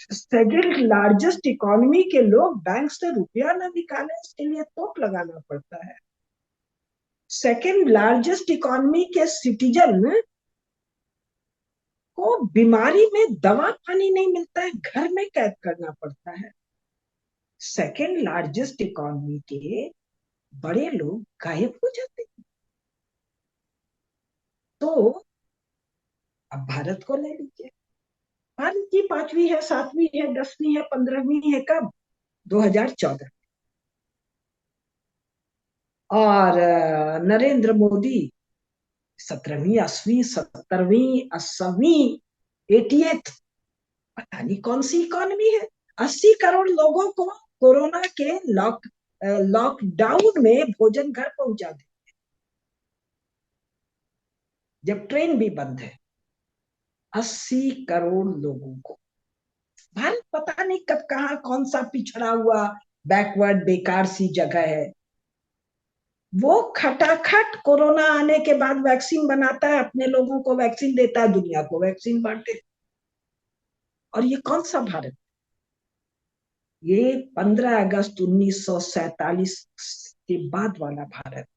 सेकेंड लार्जेस्ट इकोनॉमी के लोग बैंक से रुपया ना निकाले, इसके लिए तोप लगाना पड़ता है। सेकेंड लार्जेस्ट इकोनॉमी के सिटीजन को बीमारी में दवा पानी नहीं मिलता है, घर में कैद करना पड़ता है। सेकेंड लार्जेस्ट इकोनॉमी के बड़े लोग गायब हो जाते हैं। तो अब भारत को ले लीजिए। भारत की 5वीं है, 7वीं है, 10वीं है, 15वीं है, कब? 2014। और नरेंद्र मोदी 17वीं, 8वीं, 70वीं, 80वीं, 88, पता नहीं कौन सी इकोनॉमी है। 80 करोड़ लोगों को कोरोना के लॉकडाउन में भोजन घर पहुंचा दे, जब ट्रेन भी बंद है। 80 करोड़ लोगों को। भारत पता नहीं कब कहा कौन सा पिछड़ा हुआ बैकवर्ड बेकार सी जगह है। वो खटाखट कोरोना आने के बाद वैक्सीन बनाता है, अपने लोगों को वैक्सीन देता है, दुनिया को वैक्सीन बांटे। और ये कौन सा भारत? ये 15 अगस्त 1947 के बाद वाला भारत,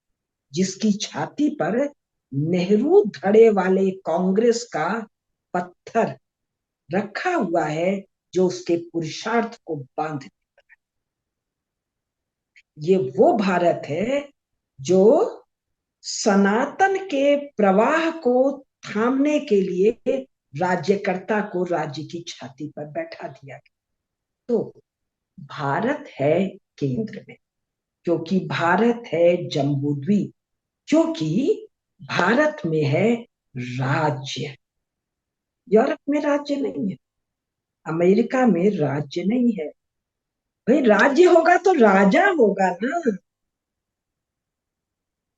जिसकी छाती पर नेहरू धड़े वाले कांग्रेस का पत्थर रखा हुआ है, जो उसके पुरुषार्थ को बांध। ये वो भारत है जो सनातन के प्रवाह को थामने के लिए राज्यकर्ता को राज्य की छाती पर बैठा दिया गया। तो भारत है केंद्र में, क्योंकि भारत है जम्बूद्वीप, क्योंकि भारत में है राज्य। यूरोप में राज्य नहीं है, अमेरिका में राज्य नहीं है। भाई राज्य होगा तो राजा होगा ना,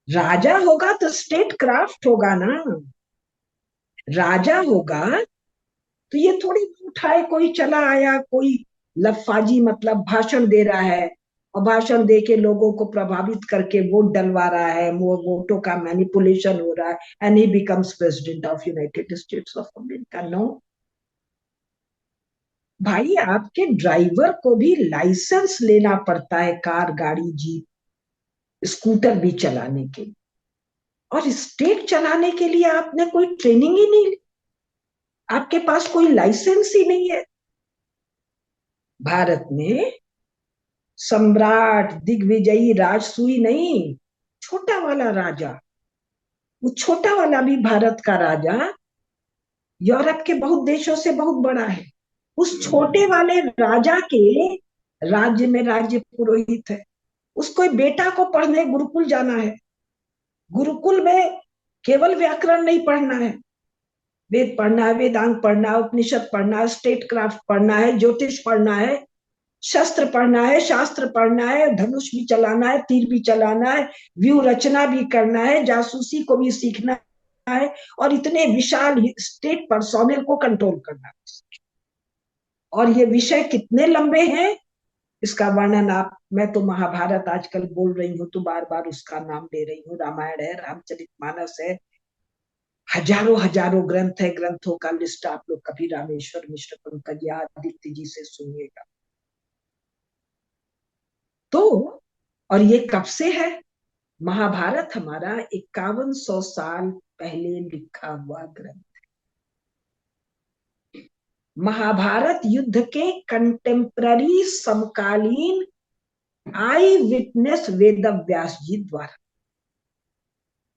राजा होगा तो स्टेट क्राफ्ट होगा ना। राजा होगा तो ये थोड़ी उठाए कोई चला आया, कोई लफाजी मतलब भाषण दे रहा है, और भाषण दे के लोगों को प्रभावित करके वोट डलवा रहा है, वो वोटों का मैनिपुलेशन हो रहा है, and he becomes president of United States of America. No भाई, आपके ड्राइवर को भी लाइसेंस लेना पड़ता है कार, गाड़ी, जीप, स्कूटर भी चलाने के लिए, और स्टेट चलाने के लिए आपने कोई ट्रेनिंग ही नहीं ली, आपके पास कोई लाइसेंस ही नहीं है। भारत में सम्राट, दिग्विजयी, राजसूय नहीं, छोटा वाला राजा, वो छोटा वाला भी भारत का राजा यूरोप के बहुत देशों से बहुत बड़ा है। उस छोटे वाले राजा के राज्य में राज्य पुरोहित है, उसको बेटा को पढ़ने गुरुकुल जाना है। गुरुकुल में केवल व्याकरण नहीं पढ़ना है, वेद पढ़ना है, वेदांग पढ़ना है, उपनिषद पढ़ना है, स्टेट क्राफ्ट पढ़ना है, ज्योतिष पढ़ना है, शस्त्र पढ़ना है, शास्त्र पढ़ना है, धनुष भी चलाना है, तीर भी चलाना है, व्यू रचना भी करना है, जासूसी को भी सीखना है, और इतने विशाल स्टेट पर्सोनेल को कंट्रोल करना है। और ये विषय कितने लंबे हैं इसका वर्णन आप, मैं तो महाभारत आजकल बोल रही हूँ तो बार बार उसका नाम ले रही हूँ, रामायण है, रामचरितमानस है, हजारों हजारों ग्रंथ है, ग्रंथों का लिस्ट आप लोग कभी रामेश्वर मिश्र, पंकज या आदित्य जी से सुनिएगा। तो और ये कब से है? महाभारत हमारा 5100 साल पहले लिखा हुआ ग्रंथ। महाभारत युद्ध के कंटेम्पररी, समकालीन आई विटनेस वेद व्यास जी द्वारा।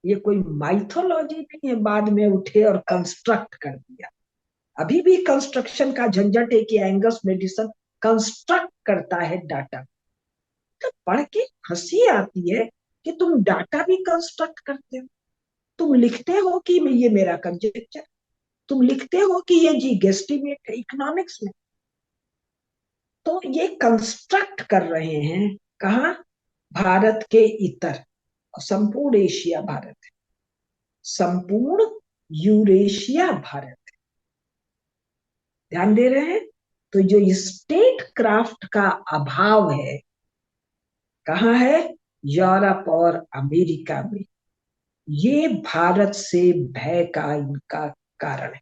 ये कोई माइथोलॉजी नहीं है बाद में उठे और कंस्ट्रक्ट कर दिया। अभी भी कंस्ट्रक्शन का झंझट है कि एंगस मेडिसन कंस्ट्रक्ट करता है डाटा। तो पढ़ के हंसी आती है कि तुम डाटा भी कंस्ट्रक्ट करते हो। तुम लिखते हो कि ये मेरा कंजेक्चर, तुम लिखते हो कि ये जी गेस्टिमेट है इकोनॉमिक्स में। तो ये कंस्ट्रक्ट कर रहे हैं कहा? भारत के इतर, संपूर्ण एशिया भारत है, संपूर्ण यूरेशिया भारत है। ध्यान दे रहे हैं? तो जो स्टेट क्राफ्ट का अभाव है कहाँ है? यूरोप और अमेरिका में। ये भारत से भय का इनका कारण है,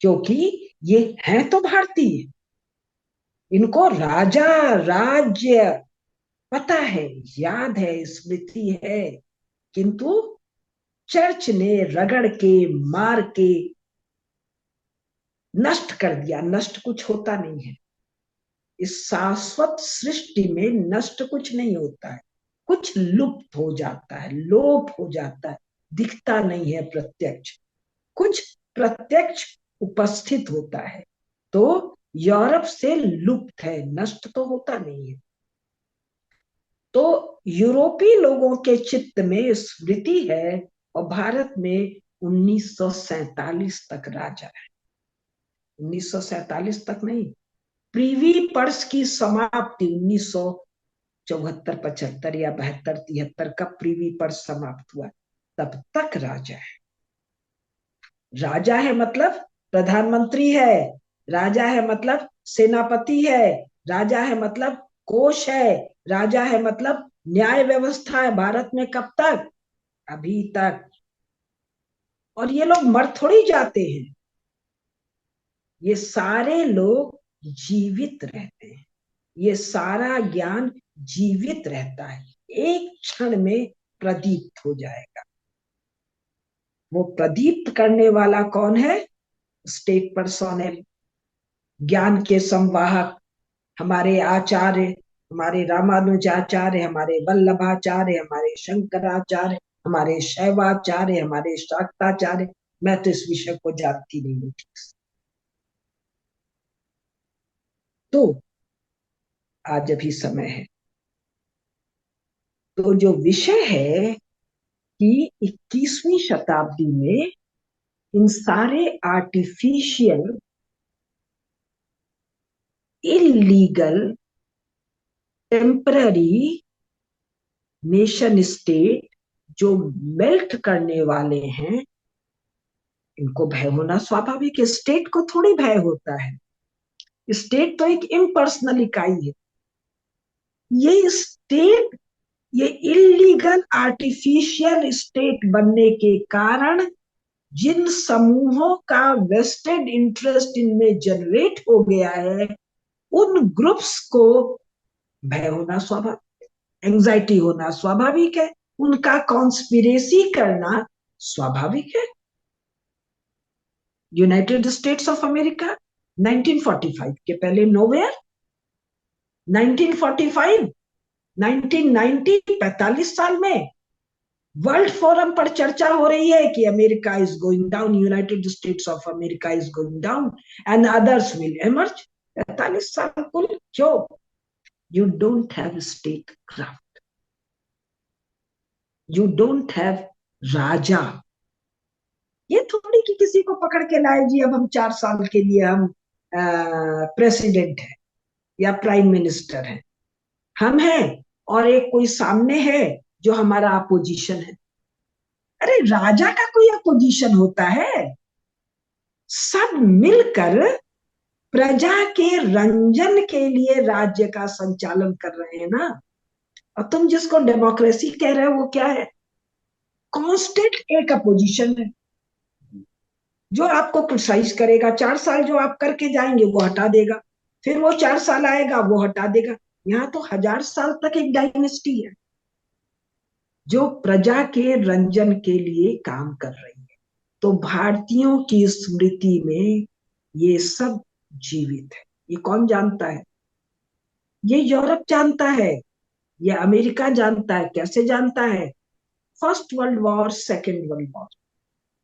क्योंकि ये हैं तो भारतीय, इनको राजा, राज्य पता है, याद है, स्मृति है, किंतु चर्च ने रगड़ के, मार के नष्ट कर दिया। नष्ट कुछ होता नहीं है इस शाश्वत सृष्टि में, नष्ट कुछ नहीं होता है, कुछ लुप्त हो जाता है, लोप हो जाता है, दिखता नहीं है प्रत्यक्ष, कुछ प्रत्यक्ष उपस्थित होता है। तो यूरोप से लुप्त है, नष्ट तो होता नहीं है। तो यूरोपीय लोगों के चित्त में स्मृति है, और भारत में 1947 तक राजा है। 1947 तक नहीं, प्रीवी पर्स की समाप्ति 1974, 75 या 72, 73 का प्रीवी पर्स समाप्त हुआ, तब तक राजा है। राजा है मतलब प्रधानमंत्री है, राजा है मतलब सेनापति है, राजा है मतलब कोष है, राजा है मतलब न्याय व्यवस्था है भारत में। कब तक? अभी तक। और ये लोग मर थोड़ी जाते हैं, ये सारे लोग जीवित रहते हैं, ये सारा ज्ञान जीवित रहता है, एक क्षण में प्रदीप्त हो जाएगा। वो प्रदीप्त करने वाला कौन है? स्टेट पर्सोनेल, ज्ञान के संवाहक, हमारे आचार्य, हमारे रामानुजाचार्य, हमारे वल्लभाचार्य, हमारे शंकराचार्य, हमारे शैवाचार्य, हमारे शाक्ताचार्य। मैं तो इस विषय को जानती नहीं हूँ ठीक से। तो आज अभी समय है, तो जो विषय है कि 21वीं शताब्दी में इन सारे artificial, illegal, temporary nation state जो मेल्ट करने वाले हैं, इनको भय होना स्वाभाविक है। स्टेट को थोड़ी भय होता है, स्टेट तो एक इम्पर्सनल इकाई है। ये स्टेट, ये इलीगल आर्टिफिशियल स्टेट बनने के कारण जिन समूहों का वेस्टेड इंटरेस्ट इनमें जनरेट हो गया है, उन ग्रुप्स को भय होना स्वाभाविक, एंजाइटी होना स्वाभाविक है, उनका कॉन्स्पिरेसी करना स्वाभाविक है। यूनाइटेड स्टेट्स ऑफ अमेरिका 1945 के पहले नोवेयर, 1945, 1990, 45 साल में वर्ल्ड फोरम पर चर्चा हो रही है कि America is going down, United States of America is going down and others will emerge. 45 साल कुल क्यों? You don't have statecraft, you don't have raja. ये थोड़ी कि किसी को पकड़ के लाए जी अब हम 4 साल के लिए हम प्रेसिडेंट है या प्राइम मिनिस्टर है, हम हैं और एक कोई सामने है जो हमारा अपोजिशन है। अरे राजा का कोई अपोजिशन होता है? सब मिलकर प्रजा के रंजन के लिए राज्य का संचालन कर रहे हैं ना। और तुम जिसको डेमोक्रेसी कह रहे हो वो क्या है? कांस्टेंट एक अपोजिशन है जो आपको क्रिटिसाइज करेगा, 4 साल जो आप करके जाएंगे वो हटा देगा, फिर वो 4 साल आएगा वो हटा देगा। यहाँ तो 1000 साल तक एक डायनेस्टी है जो प्रजा के रंजन के लिए काम कर रही है। तो भारतीयों की स्मृति में ये सब जीवित है। ये कौन जानता है? ये यूरोप जानता है, ये अमेरिका जानता है। कैसे जानता है? First world war, second world war,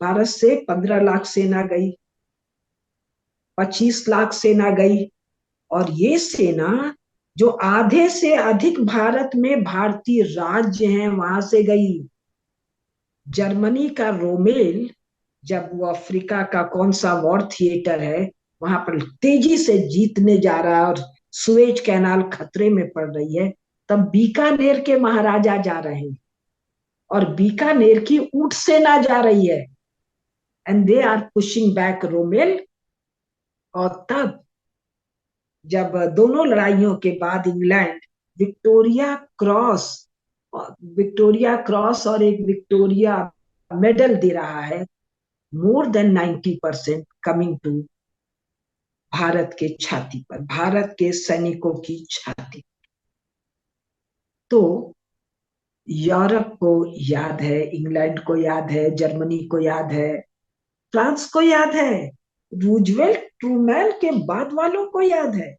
Bharat से 15 लाख सेना गई, 25 लाख सेना गई, और ये सेना जो आधे से अधिक भारत में भारतीय राज्य हैं वहां से गई। जर्मनी का रोमेल, जब वो अफ्रीका का कौन सा वॉर थिएटर है वहां पर तेजी से जीतने जा रहा है और सुएज कैनाल खतरे में पड़ रही है, तब बीकानेर के महाराजा जा रहे हैं और बीकानेर की ऊंट सेना जा रही है, and they are pushing back Rommel. और तब जब दोनों लड़ाइयों के बाद England Victoria Cross, Victoria Cross और एक विक्टोरिया मेडल दे रहा है, more than 90% coming to Bharat के छाती पर, भारत के सैनिकों की छाती। तो यूरोप को याद है, इंग्लैंड को याद है, जर्मनी को याद है, फ्रांस को याद है, रूजवेल्ट ट्रूमैन के बाद वालों को याद है,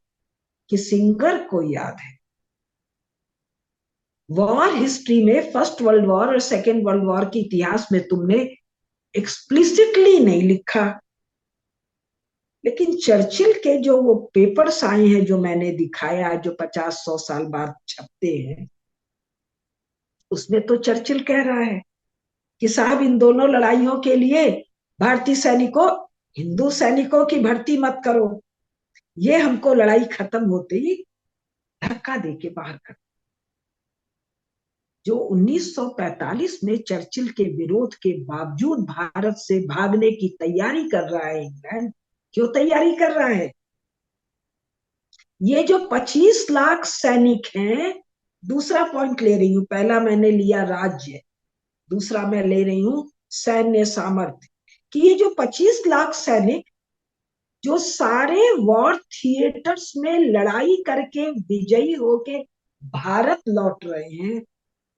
किसिंगर को याद है। वॉर हिस्ट्री में फर्स्ट वर्ल्ड वॉर और सेकेंड वर्ल्ड वॉर के इतिहास में तुमने एक्सप्लिसिटली नहीं लिखा, लेकिन चर्चिल के जो वो पेपर्स आए हैं जो मैंने दिखाया, जो 50-100 साल बाद छपते हैं, उसमें तो चर्चिल कह रहा है कि साहब इन दोनों लड़ाइयों के लिए भारतीय सैनिकों, हिंदू सैनिकों की भर्ती मत करो, ये हमको लड़ाई खत्म होते ही धक्का देके बाहर कर। जो 1945 में चर्चिल के विरोध के बावजूद भारत से भागने की तैयारी कर रहा है इंग्लैंड, क्यों तैयारी कर रहा है? ये जो 25 लाख सैनिक हैं, दूसरा पॉइंट ले रही हूं, पहला मैंने लिया राज्य, दूसरा मैं ले रही हूं सैन्य सामर्थ्य, कि ये जो 25 लाख सैनिक जो सारे वॉर थिएटर्स में लड़ाई करके विजयी होके भारत लौट रहे हैं,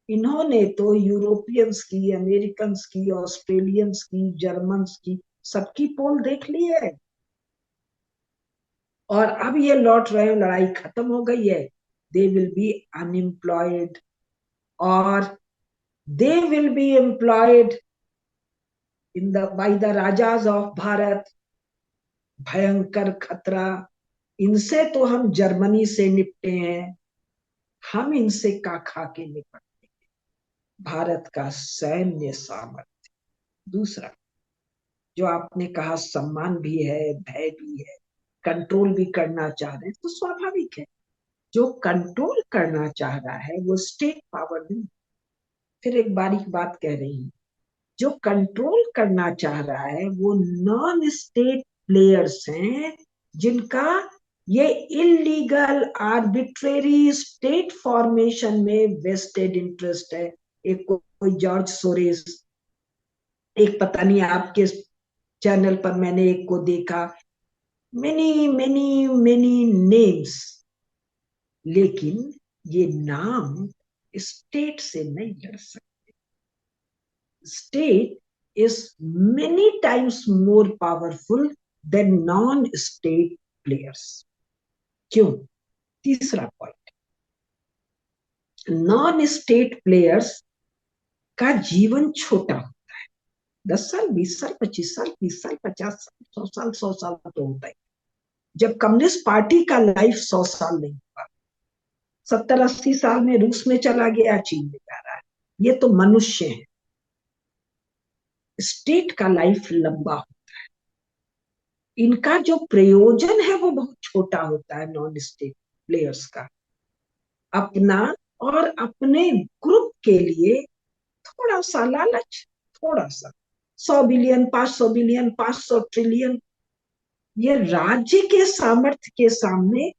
इन्होंने तो यूरोपियंस की, अमेरिकन की, ऑस्ट्रेलियंस की, जर्मन्स की, सबकी पोल देख ली है। और अब ये लौट रहे हैं, लड़ाई खत्म हो गई है, दे विल बी अनएम्प्लॉयड और they will be employed in the by the rajas of Bharat. भयंकर खतरा, इनसे तो हम जर्मनी से निपटे हैं, हम इनसे का खा के निपटते। भारत का सैन्य सामर्थ्य। दूसरा जो आपने कहा, सम्मान भी है, भय भी है, कंट्रोल भी करना चाह रहे हैं, तो स्वाभाविक है जो कंट्रोल करना चाह रहा है वो स्टेट पावर नहीं। फिर एक बारीक बात कह रही हूँ, जो कंट्रोल करना चाह रहा है वो नॉन स्टेट प्लेयर्स हैं जिनका ये इलीगल आर्बिट्रेरी स्टेट फॉर्मेशन में वेस्टेड इंटरेस्ट है। एक कोई जॉर्ज सोरेस, एक पता नहीं आपके चैनल पर मैंने एक को देखा, मेनी मेनी मेनी नेम्स, लेकिन ये नाम स्टेट से नहीं लड़ सकते। State is many times more powerful than non state players. क्यों? तीसरा पॉइंट, नॉन स्टेट प्लेयर्स का जीवन छोटा होता है। 10 साल, 20 साल, 25 साल, 30 साल, 50 साल, 100 साल, 100 साल तो होता है। जब कम्युनिस्ट पार्टी का लाइफ 100 साल नहीं हुआ, 70-80 साल में रूस में चला गया, चीन में जा रहा है, ये तो मनुष्य है। स्टेट का लाइफ लंबा हो, इनका जो प्रयोजन है वो बहुत छोटा होता है नॉन स्टेट प्लेयर्स का। अपना और अपने ग्रुप के लिए थोड़ा सा लालच, थोड़ा सा, 100 बिलियन, 500 बिलियन, 500 ट्रिलियन, ये राज्य के सामर्थ्य के सामने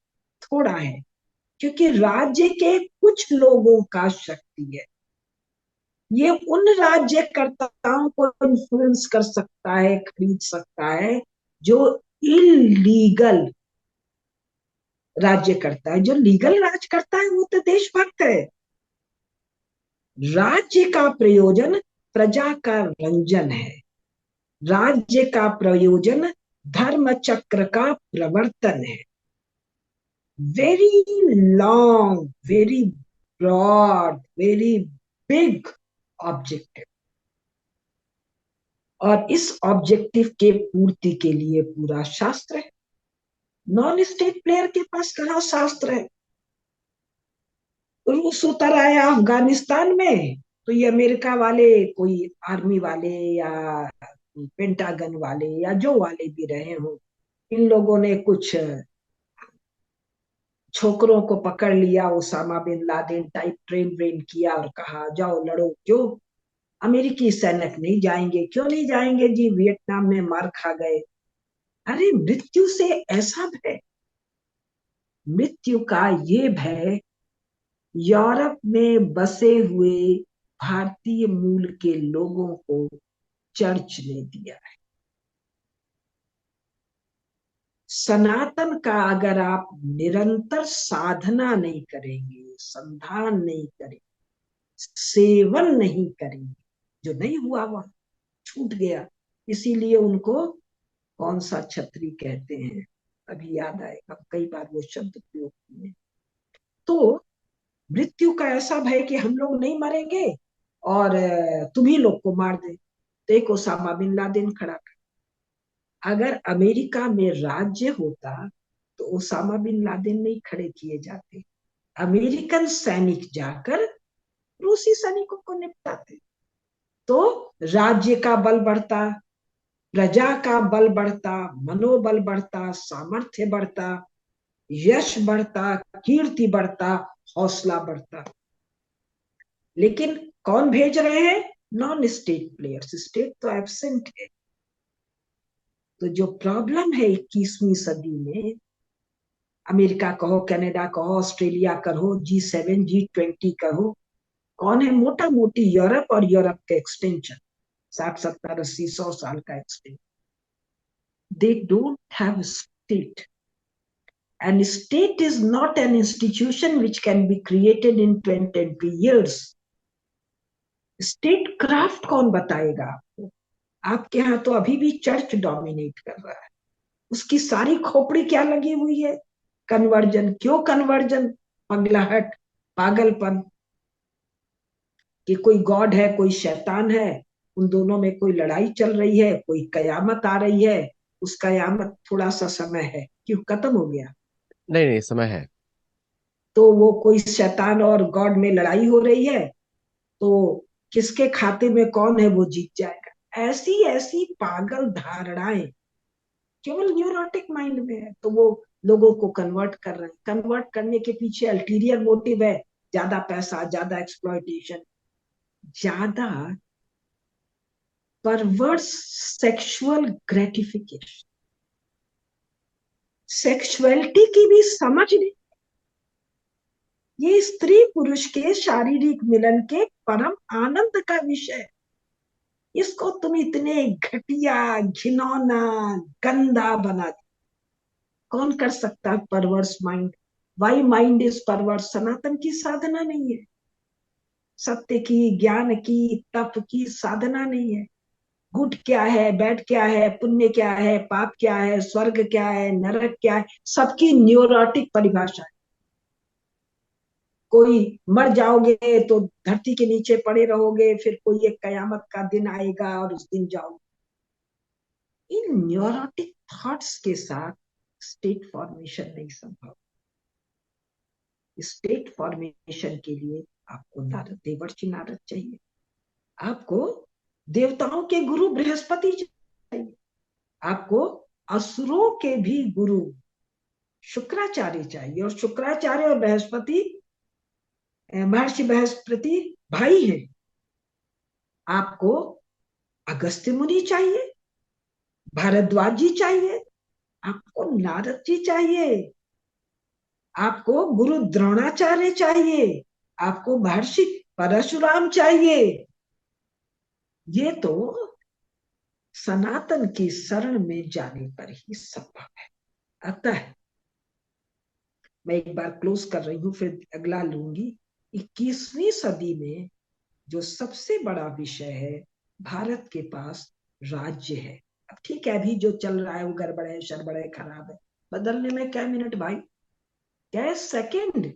थोड़ा है, क्योंकि राज्य के कुछ लोगों का शक्ति है। ये उन राज्यकर्ताओं को इन्फ्लुएंस कर सकता है, खरीद सकता है, जो इलीगल राज्य करता है। जो लीगल राज करता है वो तो देशभक्त है। राज्य का प्रयोजन प्रजा का रंजन है, राज्य का प्रयोजन धर्म चक्र का प्रवर्तन है। Very long, very broad, very big objective, और इस ऑब्जेक्टिव के पूर्ति के लिए पूरा शास्त्र है। नॉन स्टेट प्लेयर के पास कहाँ शास्त्र है? रूस उतर आया अफगानिस्तान में, तो ये अमेरिका वाले, कोई आर्मी वाले या पेंटागन वाले या जो वाले भी रहे हो, इन लोगों ने कुछ छोकरों को पकड़ लिया, Osama bin Laden type, train brain किया और कहा जाओ लड़ो। क्यों अमेरिकी सैनिक नहीं जाएंगे? क्यों नहीं जाएंगे जी, वियतनाम में मार खा गए। अरे मृत्यु से ऐसा भय, मृत्यु का ये भय यूरोप में बसे हुए भारतीय मूल के लोगों को चर्च ने दिया है। सनातन का अगर आप निरंतर साधना नहीं करेंगे, संधान नहीं करेंगे, सेवन नहीं करेंगे, जो नहीं हुआ वह छूट गया। इसीलिए उनको कौन सा छत्री कहते हैं, अभी याद आएगा, कई बार वो शब्द प्रयोग किए। तो मृत्यु का ऐसा भय कि हम लोग नहीं मरेंगे और तुम्ही लोग को मार दे, तो एक ओसामा बिन लादेन खड़ा कर। अगर अमेरिका में राज्य होता तो ओसामा बिन लादेन नहीं खड़े किए जाते, अमेरिकन सैनिक जाकर रूसी सैनिकों को निपटाते। तो राज्य का बल बढ़ता, प्रजा का बल बढ़ता, मनोबल बढ़ता, सामर्थ्य बढ़ता, यश बढ़ता, कीर्ति बढ़ता, हौसला बढ़ता। लेकिन कौन भेज रहे हैं? Non state players. स्टेट तो एब्सेंट है। तो जो प्रॉब्लम है 21वीं सदी में, अमेरिका कहो, कनाडा कहो, ऑस्ट्रेलिया कहो, G7, G20 कहो, कौन है? मोटा मोटी यूरोप और यूरोप का एक्सटेंशन, 60, 70, 80, 100 साल का extension. They don't have state, and state is not an institution which can be created in 20 years. State craft कौन बताएगा आपको? आपके यहाँ तो अभी भी चर्च डोमिनेट कर रहा है, उसकी सारी खोपड़ी क्या लगी हुई है? कन्वर्जन। क्यों कन्वर्जन? पगलाहट, पागलपन, कि कोई गॉड है, कोई शैतान है, उन दोनों में कोई लड़ाई चल रही है, कोई कयामत आ रही है, उस कयामत थोड़ा सा समय है, क्यों खत्म हो गया? नहीं नहीं, समय है। तो वो कोई शैतान और गॉड में लड़ाई हो रही है, तो किसके खाते में कौन है वो जीत जाएगा? ऐसी ऐसी पागल धारणाएं केवल न्यूरोटिक माइंड में है, तो वो लोगों को कन्वर्ट कर रहे हैं। कन्वर्ट करने के पीछे अल्टीरियर मोटिव है, ज्यादा पैसा, ज्यादा एक्सप्लॉयटेशन, ज्यादा परवर्स सेक्सुअल ग्रेटिफिकेशन। सेक्सुअलिटी की भी समझ नहीं। ये स्त्री पुरुष के शारीरिक मिलन के परम आनंद का विषय है। इसको तुम इतने घटिया, घिनौना, गंदा बना दिया। कौन कर सकता है perverse mind? Why mind is perverse? Sanatan की साधना नहीं है, सत्य की, ज्ञान की, तप की साधना नहीं है। गुड क्या है, बैड क्या है, पुण्य क्या है, पाप क्या है, स्वर्ग क्या है, नरक क्या है, सबकी न्यूरोटिक परिभाषा है। कोई मर जाओगे तो धरती के नीचे पड़े रहोगे, फिर कोई एक कयामत का दिन आएगा और उस दिन जाओगे। इन न्यूरोटिक थॉट्स के साथ स्टेट फॉर्मेशन नहीं संभव। स्टेट फॉर्मेशन के लिए आपको नारद, देवर्षि नारद चाहिए। आपको देवताओं के गुरु बृहस्पति चाहिए। आपको असुरों के भी गुरु शुक्राचार्य चाहिए। और शुक्राचार्य और बृहस्पति, महर्षि बृहस्पति भाई है। आपको अगस्त्य मुनि चाहिए, भारद्वाज जी चाहिए, आपको नारद जी चाहिए, आपको गुरु द्रोणाचार्य चाहिए, आपको महर्षि परशुराम चाहिए। ये तो सनातन की शरण में जाने पर ही संभव है। अतः मैं एक बार क्लोज कर रही हूं, फिर अगला लूंगी। 21वीं सदी में जो सबसे बड़ा विषय है, भारत के पास राज्य है। अब ठीक है, अभी जो चल रहा है वो गड़बड़ है, शड़बड़ है, खराब है। बदलने में क्या मिनट भाई, क्या सेकंड,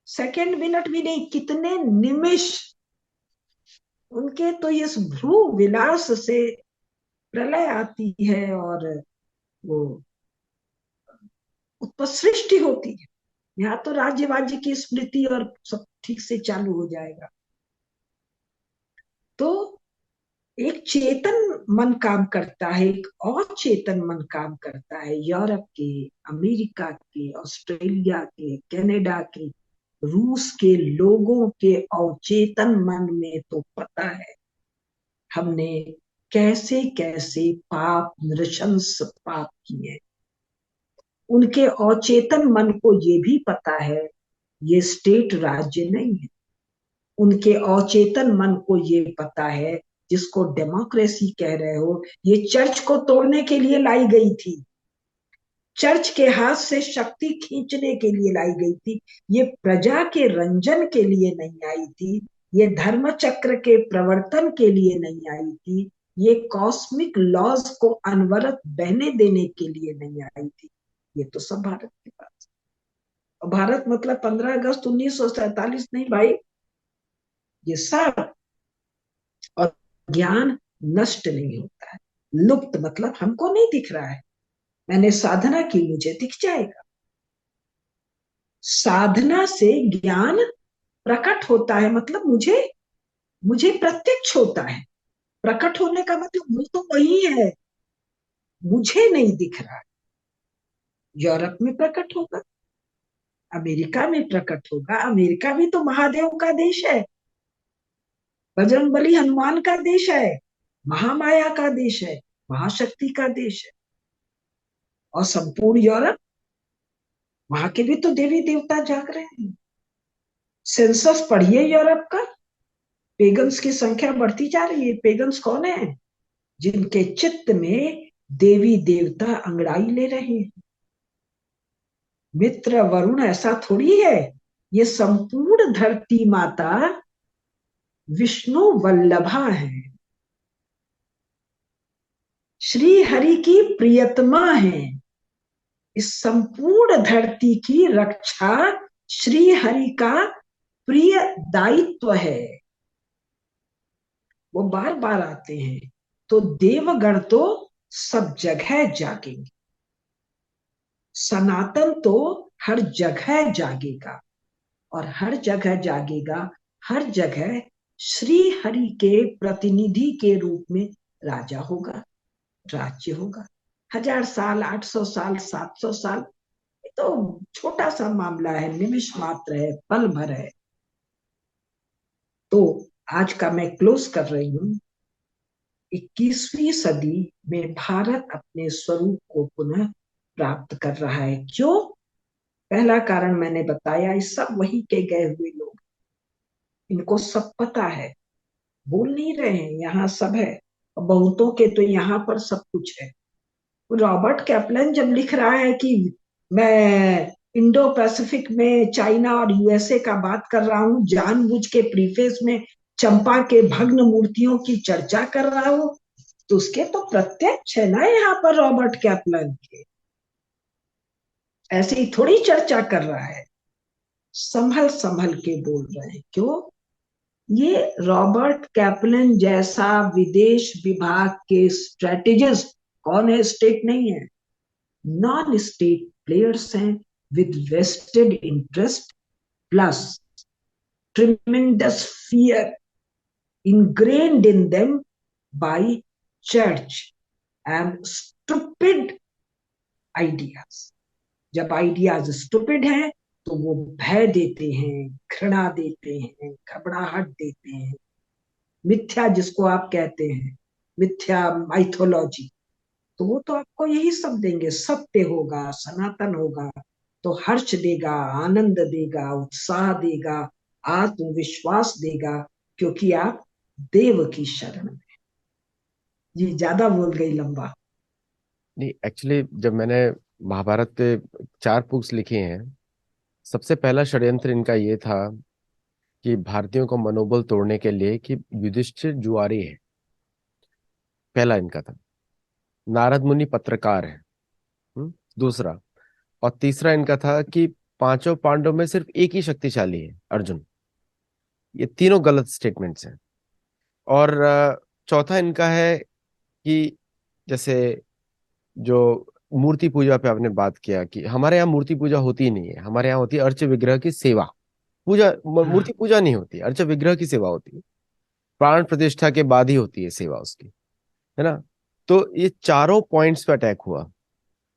सेकंड मिनट भी नहीं, कितने निमिष। उनके तो इस भ्रू विलास से प्रलय आती है और वो उत्पसृष्टि होती है। यहाँ तो राज्य वाज्य की स्मृति और सब ठीक से चालू हो जाएगा। तो एक चेतन मन काम करता है, एक अचेतन मन काम करता है। यूरोप के, अमेरिका के, ऑस्ट्रेलिया के, कनाडा के, रूस के लोगों के अवचेतन मन में तो पता है हमने कैसे कैसे पाप, नृशंस पाप किए। उनके अचेतन मन को ये भी पता है ये स्टेट राज्य नहीं है। उनके अचेतन मन को ये पता है, जिसको डेमोक्रेसी कह रहे हो, ये चर्च को तोड़ने के लिए लाई गई थी। चर्च के हाथ से शक्ति खींचने के लिए लाई गई थी। ये प्रजा के रंजन के लिए नहीं आई थी। ये धर्म चक्र के प्रवर्तन के लिए नहीं आई थी। ये कॉस्मिक लॉज को अनवरत बहने देने के लिए नहीं आई थी। ये तो सब भारत के पास। और भारत मतलब 15 अगस्त 1947 नहीं भाई, ये सब। और ज्ञान नष्ट नहीं होता है, लुप्त मतलब हमको नहीं दिख रहा है। मैंने साधना की, मुझे दिख जाएगा। साधना से ज्ञान प्रकट होता है, मतलब मुझे मुझे प्रत्यक्ष होता है। प्रकट होने का मतलब वो तो वही है, मुझे नहीं दिख रहा। यूरोप में प्रकट होगा, अमेरिका में प्रकट होगा। अमेरिका भी तो महादेव का देश है, बजरंगबली हनुमान का देश है, महामाया का देश है, महाशक्ति का देश है। और संपूर्ण यूरोप, वहां के भी तो देवी देवता जाग रहे हैं। सेंसस पढ़िए यूरोप का, पेगन्स की संख्या बढ़ती जा रही है। पेगन्स कौन है? जिनके चित्त में देवी देवता अंगड़ाई ले रहे हैं। मित्र वरुण ऐसा थोड़ी है, ये संपूर्ण धरती माता विष्णु वल्लभा है, श्री हरि की प्रियतमा है। इस संपूर्ण धरती की रक्षा श्री हरि का प्रिय दायित्व है। वो बार बार आते हैं, तो देवगण तो सब जगह जागेंगे। सनातन तो हर जगह जागेगा, और हर जगह जागेगा, हर जगह श्री हरि के प्रतिनिधि के रूप में राजा होगा, राज्य होगा। 1000 साल, 800 साल, 700 साल, ये तो छोटा सा मामला है, निमिष मात्र है, पल भर है। तो आज का मैं क्लोज कर रही हूं। 21वीं सदी में भारत अपने स्वरूप को पुनः प्राप्त कर रहा है। क्यों? पहला कारण मैंने बताया, इस सब वही के गए हुए लोग, इनको सब पता है, बोल नहीं रहे हैं, यहाँ सब है। बहुतों के तो यहाँ पर सब कुछ है। रॉबर्ट कैपलन जब लिख रहा है कि मैं इंडो पैसिफिक में चाइना और यूएसए का बात कर रहा हूं, जानबूझ के प्रीफेस में चंपा के भग्न मूर्तियों की चर्चा कर रहा हूं, तो उसके तो प्रत्यक्ष है ना यहाँ पर रॉबर्ट कैपलन के, ऐसे ही थोड़ी चर्चा कर रहा है। संभल संभल के बोल रहे हैं। क्यों? ये रॉबर्ट कैपलन जैसा विदेश विभाग के स्ट्रेटेजिस्ट, कौन है? स्टेट नहीं है, नॉन स्टेट प्लेयर्स हैं, with vested interest plus tremendous fear ingrained in them by church and stupid ideas. जब आइडियाज स्टूपिड हैं तो वो भय देते हैं, घृणा देते हैं, घबराहट देते हैं। मिथ्या जिसको आप कहते हैं, मिथ्या माइथोलॉजी, तो वो तो आपको यही सब देंगे, सत्य होगा, सनातन होगा, तो हर्ष देगा, आनंद देगा, उत्साह देगा, आत्मविश्वास देगा, क्योंकि आप देव की शरण में। ये ज्यादा बोल गई, लंबा। नहीं, एक्चुअली जब मैंने महाभारत के 4 बुक्स लिखे हैं, सबसे पहला षड्यंत्र इनका ये था कि भारतीयों को मनोबल तोड़ने के लिए कि युधिष्ठिर जुआरी है, पहला इनका था। नारद मुनि पत्रकार है, दूसरा। और तीसरा इनका था कि 5 पांडव में सिर्फ एक ही शक्तिशाली है, अर्जुन। ये तीनों गलत स्टेटमेंट्स हैं। और चौथा इनका है कि जैसे जो मूर्ति पूजा पे आपने बात किया कि हमारे यहाँ मूर्ति पूजा होती ही नहीं है, हमारे यहाँ होती है अर्च विग्रह की सेवा। पूजा हाँ। मूर्ति पूजा नहीं होती, अर्च विग्रह की सेवा होती है। प्राण प्रतिष्ठा के बाद ही होती है सेवा उसकी, है ना। तो ये चारों पॉइंट्स पे अटैक हुआ।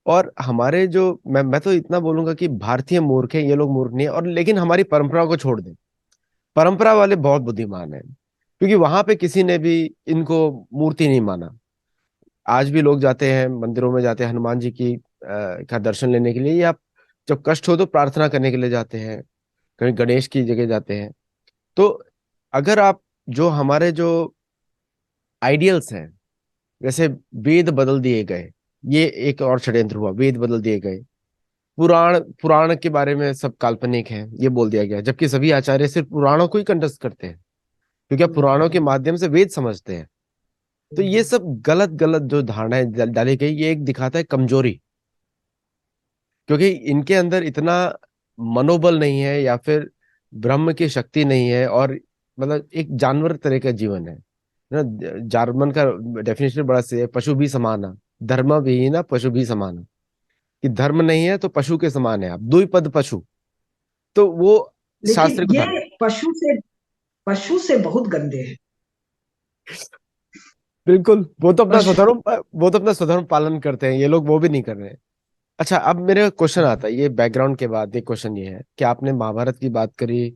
और हमारे जो मैं तो इतना बोलूंगा कि भारतीय मूर्ख है, ये लोग मूर्ख नहीं है। और लेकिन हमारी परंपरा को छोड़ दें, परंपरा वाले बहुत बुद्धिमान है, क्योंकि वहां पे किसी ने भी इनको मूर्ति नहीं माना। आज भी लोग जाते हैं, मंदिरों में जाते हैं हनुमान जी की का दर्शन लेने के लिए, या जब कष्ट हो तो प्रार्थना करने के लिए जाते हैं, कहीं गणेश की जगह जाते हैं। तो अगर आप जो हमारे जो आइडियल्स हैं, जैसे वेद बदल दिए गए, ये एक और षड्यंत्र हुआ, वेद बदल दिए गए। पुराण पुराण के बारे में सब काल्पनिक है ये बोल दिया गया, जबकि सभी आचार्य सिर्फ पुराणों को ही कंठस्थ करते हैं, क्योंकि आप पुराणों के माध्यम से वेद समझते हैं। तो ये सब गलत गलत जो धारणाएं डाली गई, ये एक दिखाता है कमजोरी, क्योंकि इनके अंदर इतना मनोबल नहीं है, या फिर ब्रह्म की शक्ति नहीं है। और मतलब एक जानवर तरह का जीवन है ना। जार्मन का डेफिनेशन बड़ा सही है, पशु भी समाना, धर्म भी ना पशु भी समाना। कि धर्म नहीं है तो पशु के समान है आप, द्विपद पशु। तो वो लेकिन शास्त्र को ये धारण। पशु से बहुत गंदे हैं। बिल्कुल, पशु। वो तो अपना स्वधर्म पालन करते हैं, ये लोग वो भी नहीं कर रहे हैं। अच्छा, अब मेरे क्वेश्चन आता है, ये बैकग्राउंड के बाद एक क्वेश्चन ये है कि आपने महाभारत की बात करी,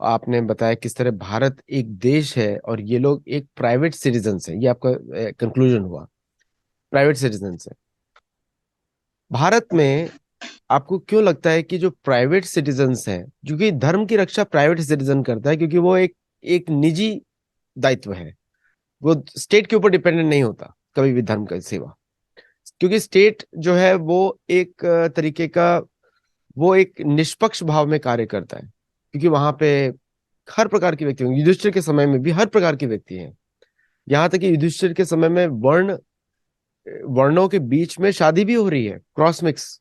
आपने बताया किस तरह भारत एक देश है और ये लोग एक प्राइवेट सिटीजन है, ये आपका कंक्लूजन हुआ, प्राइवेट सिटीजन है भारत में। आपको क्यों लगता है कि जो प्राइवेट सिटीजन्स हैं, क्योंकि धर्म की रक्षा प्राइवेट सिटीजन करता है, क्योंकि वो एक एक निजी दायित्व है, वो स्टेट के ऊपर डिपेंडेंट नहीं होता कभी भी धर्म का सेवा। क्योंकि स्टेट जो है वो एक तरीके का, वो एक निष्पक्ष भाव में कार्य करता है, क्योंकि वहां पे हर प्रकार के व्यक्ति होंगे। युधिष्ठिर के समय में भी हर प्रकार के व्यक्ति हैं, यहाँ तक कि युधिष्ठिर के समय में वर्णों के बीच में शादी भी हो रही है, क्रॉस मिक्स।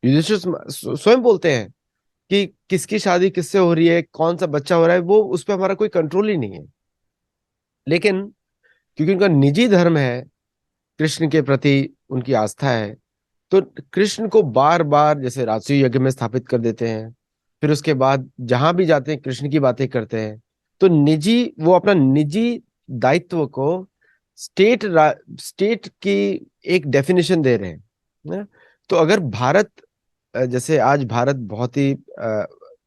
युधिष्ठिर स्वयं बोलते हैं कि किसकी शादी किससे हो रही है, कौन सा बच्चा हो रहा है, वो उस पर हमारा कोई कंट्रोल ही नहीं है। लेकिन क्योंकि उनका निजी धर्म है, कृष्ण के प्रति उनकी आस्था है, तो कृष्ण को बार बार जैसे राजसूय यज्ञ में स्थापित कर देते हैं, फिर उसके बाद जहां भी जाते हैं कृष्ण की बातें करते हैं। तो वो अपना निजी दायित्व को स्टेट की एक डेफिनेशन दे रहे हैं ना? तो अगर भारत जैसे आज भारत बहुत ही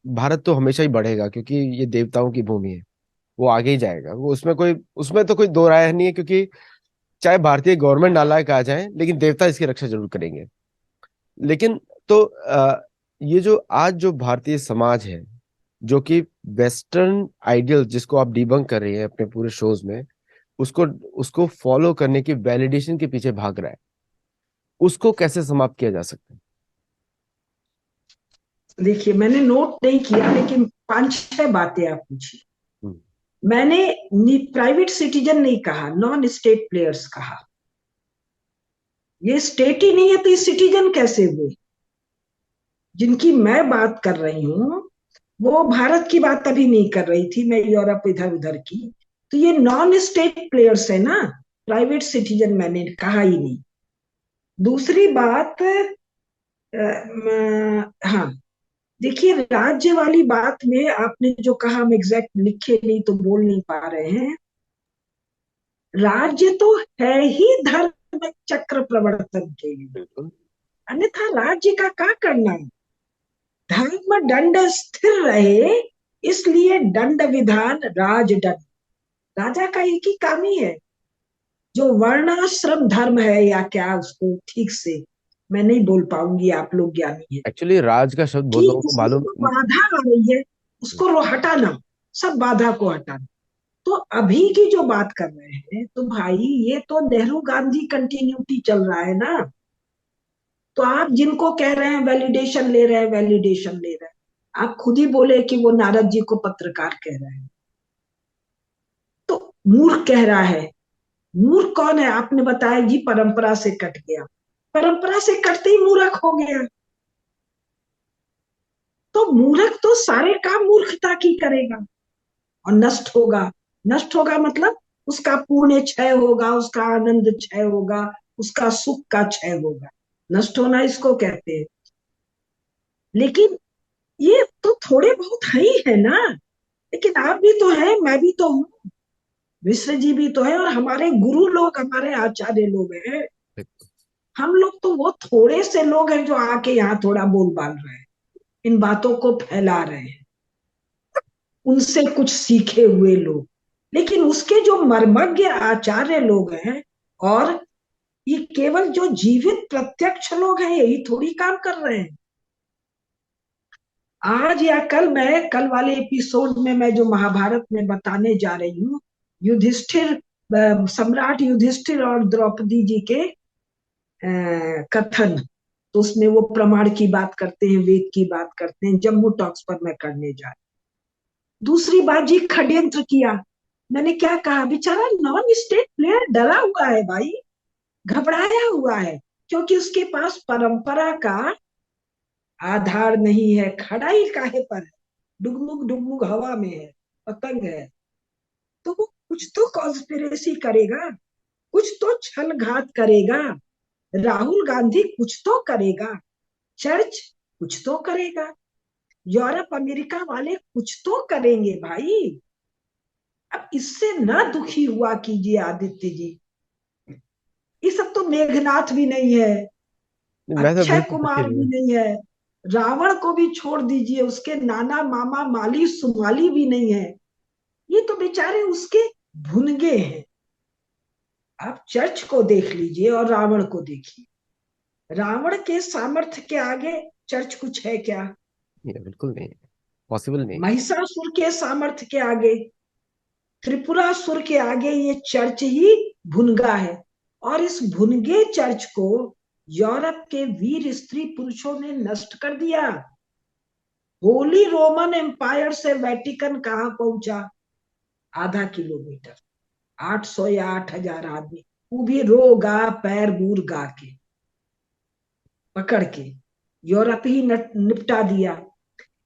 भारत तो हमेशा ही बढ़ेगा, क्योंकि ये देवताओं की भूमि है, वो आगे ही जाएगा, वो उसमें तो कोई दो राय नहीं है। क्योंकि चाहे भारतीय गवर्नमेंट नालायक आ जाए, लेकिन देवता इसकी रक्षा जरूर करेंगे। लेकिन तो ये जो आज जो भारतीय समाज है, जो कि वेस्टर्न आइडियल जिसको आप डिबंक कर रही हैं अपने पूरे शोज में, उसको उसको फॉलो करने की वैलिडेशन के पीछे भाग रहा है, उसको कैसे समाप्त किया जा सकता है? देखिए, मैंने नोट नहीं किया, लेकिन पांच छह बातें आप पूछी। हम्म। मैंने प्राइवेट सिटीजन नहीं कहा, नॉन स्टेट प्लेयर्स कहा। ये स्टेट ही नहीं है तो ये सिटीजन कैसे हुए? जिनकी मैं बात कर रही हूँ वो भारत की बात अभी नहीं कर रही थी, मैं यूरोप इधर उधर की। तो ये नॉन स्टेट प्लेयर्स है ना, प्राइवेट सिटीजन मैंने कहा ही नहीं। दूसरी बात, हाँ, देखिए, राज्य वाली बात में आपने जो कहा, हम एग्जैक्ट लिखे नहीं तो बोल नहीं पा रहे हैं। राज्य तो है ही धर्म चक्र प्रवर्तन के लिए, बिल्कुल। अन्यथा राज्य का क्या करना है? धर्म दंड स्थिर रहे, इसलिए दंड विधान राजदंड। राजा का एक ही काम ही है, जो वर्णाश्रम धर्म है या क्या, उसको ठीक से मैं नहीं बोल पाऊंगी, आप लोग ज्ञानी है, एक्चुअली राज का शब्द बहुत कि लोगों को उसमें मालूम। जो बाधा आ रही है उसको हटाना, सब बाधा को हटाना। तो अभी की जो बात कर रहे हैं, तो भाई ये तो नेहरू गांधी कंटिन्यूटी चल रहा है ना। तो आप जिनको कह रहे हैं वैलिडेशन ले रहे हैं, वैलिडेशन ले रहे हैं, आप खुद ही बोले कि वो नारद जी को पत्रकार कह रहे हैं। तो मूर्ख कह रहा है। मूर्ख कौन है? आपने बताया जी, परंपरा से कट गया। परंपरा से कटते ही मूर्ख हो गया। तो मूर्ख तो सारे काम मूर्खता की करेगा और नष्ट होगा। नष्ट होगा मतलब उसका पुण्य क्षय होगा, उसका आनंद क्षय होगा, उसका सुख का क्षय होगा। नष्ट होना इसको कहते हैं। लेकिन ये तो थोड़े बहुत है ही है ना। लेकिन आप भी तो है, मैं भी तो हूँ, मिश्र जी भी तो है, और हमारे गुरु लोग, हमारे आचार्य लोग हैं। हम लोग तो वो थोड़े से लोग हैं जो आके यहाँ थोड़ा बोल बाल रहे हैं, इन बातों को फैला रहे हैं, उनसे कुछ सीखे हुए लोग। लेकिन उसके जो मर्मज्ञ आचार्य लोग हैं, और ये केवल जो जीवित प्रत्यक्ष लोग हैं, यही थोड़ी काम कर रहे हैं। आज या कल, मैं कल वाले एपिसोड में मैं जो महाभारत में बताने जा रही हूँ, युधिष्ठिर, सम्राट युधिष्ठिर और द्रौपदी जी के कथन, तो उसमें वो प्रमाण की बात करते हैं, वेद की बात करते हैं, जम्मू टॉक्स पर मैं करने जा रही हूँ। दूसरी बात जी, षड्यंत्र किया। मैंने क्या कहा? बेचारा नॉन स्टेट प्लेयर डरा हुआ है भाई, घबराया हुआ है, क्योंकि उसके पास परंपरा का आधार नहीं है। खड़ा ही काहे पर है? डुगमुग डुगमुग हवा में है, पतंग है। तो वो कुछ तो कॉन्स्पिरेसी करेगा, कुछ तो छल घात करेगा। राहुल गांधी कुछ तो करेगा, चर्च कुछ तो करेगा, यूरोप अमेरिका वाले कुछ तो करेंगे भाई। अब इससे ना दुखी हुआ कीजिए आदित्य जी। ये सब तो मेघनाथ भी नहीं है, मैं तो अक्षय बिल्कुल कुमार भी नहीं है, रावण को भी छोड़ दीजिए, उसके नाना मामा माली सुमाली भी नहीं है। ये तो बेचारे उसके भुनगे हैं। आप चर्च को देख लीजिए और रावण को देखिए। रावण के सामर्थ्य के आगे चर्च कुछ है क्या? बिल्कुल नहीं, पॉसिबल नहीं। महिषासुर के सामर्थ्य के आगे, त्रिपुरासुर के आगे ये चर्च ही भुनगा है। और इस भुनगे चर्च को यूरोप के वीर स्त्री पुरुषों ने नष्ट कर दिया। होली रोमन एम्पायर से वेटिकन कहाँ पहुंचा? आधा किलोमीटर, 800 या 8000 आदमी, वो भी रो गा पैर बूर गा के पकड़ के यूरोप ही निपटा दिया।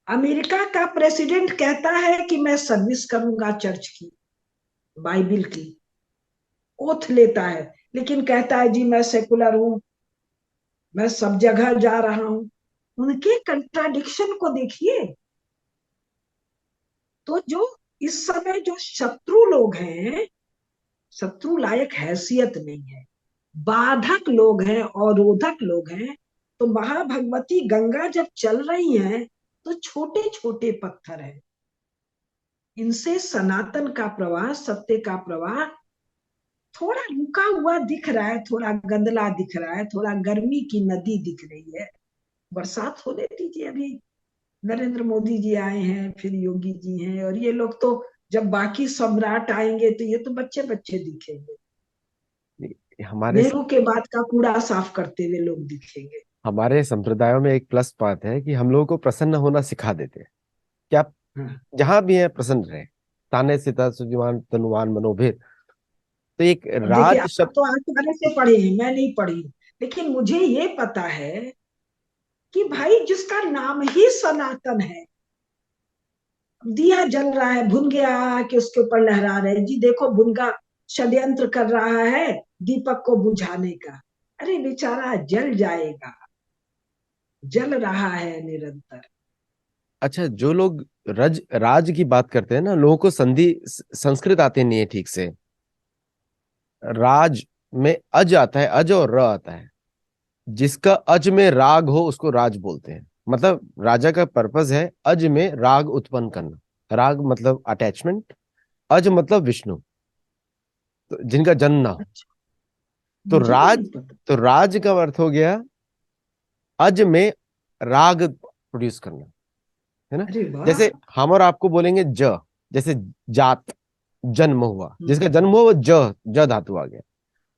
अमेरिका का प्रेसिडेंट कहता है कि मैं सर्विस करूंगा चर्च की, बाइबिल की, ओथ लेता है, लेकिन कहता है जी मैं सेकुलर हूं, मैं सब जगह जा रहा हूं। उनके कंट्राडिक्शन को देखिए। तो जो इस समय जो शत्रु लोग हैं, शत्रु लायक हैसियत नहीं है, बाधक लोग हैं, अवरोधक लोग हैं। तो महाभगवती गंगा जब चल रही हैं, तो छोटे छोटे पत्थर हैं, इनसे सनातन का प्रवाह, सत्य का प्रवाह थोड़ा रुका हुआ दिख रहा है, थोड़ा गंदला दिख रहा है, थोड़ा गर्मी की नदी दिख रही है। बरसात होने दीजिए अभी। नरेंद्र मोदी जी आए हैं, फिर योगी जी हैं, और ये लोग तो जब बाकी सम्राट आएंगे तो ये तो बच्चे बच्चे दिखेंगे। हमारे नेहरू के बाद का कूड़ा साफ करते हुए लोग दिखेंगे। हमारे संप्रदायों में एक प्लस बात है कि हम लोगों को प्रसन्न होना सिखा देते हैं कि आप हाँ। जहां भी हैं प्रसन्न रहे। ताने सिता सुजीवान तनुवान मनोभिर। तो एक अब देखिए, राज आप शब्द। तो आचार्य से पढ़े हैं, मैं नहीं पढ़ी हूँ, लेकिन मुझे ये पता है कि भाई जिसका नाम ही सनातन है, दिया जल रहा है, भुन गया कि उसके ऊपर लहरा रहे, जी देखो भुनगा षड्यंत्र कर रहा है दीपक को बुझाने का। अरे बेचारा जल जाएगा, जल रहा है निरंतर। अच्छा, जो लोग राज की बात करते हैं ना, लोगों को संधि संस्कृत आते नहीं है ठीक से। राज में अज आता है, अज और र आता है। जिसका अज में राग हो उसको राज बोलते हैं। मतलब राजा का पर्पस है अज में राग उत्पन्न करना। राग मतलब अटैचमेंट। अज मतलब विष्णु, तो जिनका जन्म ना हो। अच्छा, तो मुझे नहीं राज पता। तो राज का अर्थ हो गया अज में राग प्रोड्यूस करना, है ना। अरे वाह। जैसे हम और आपको बोलेंगे जैसे जात, जन्म हुआ, हम्म। जिसका जन्म हुआ वो ज धातु आ गया।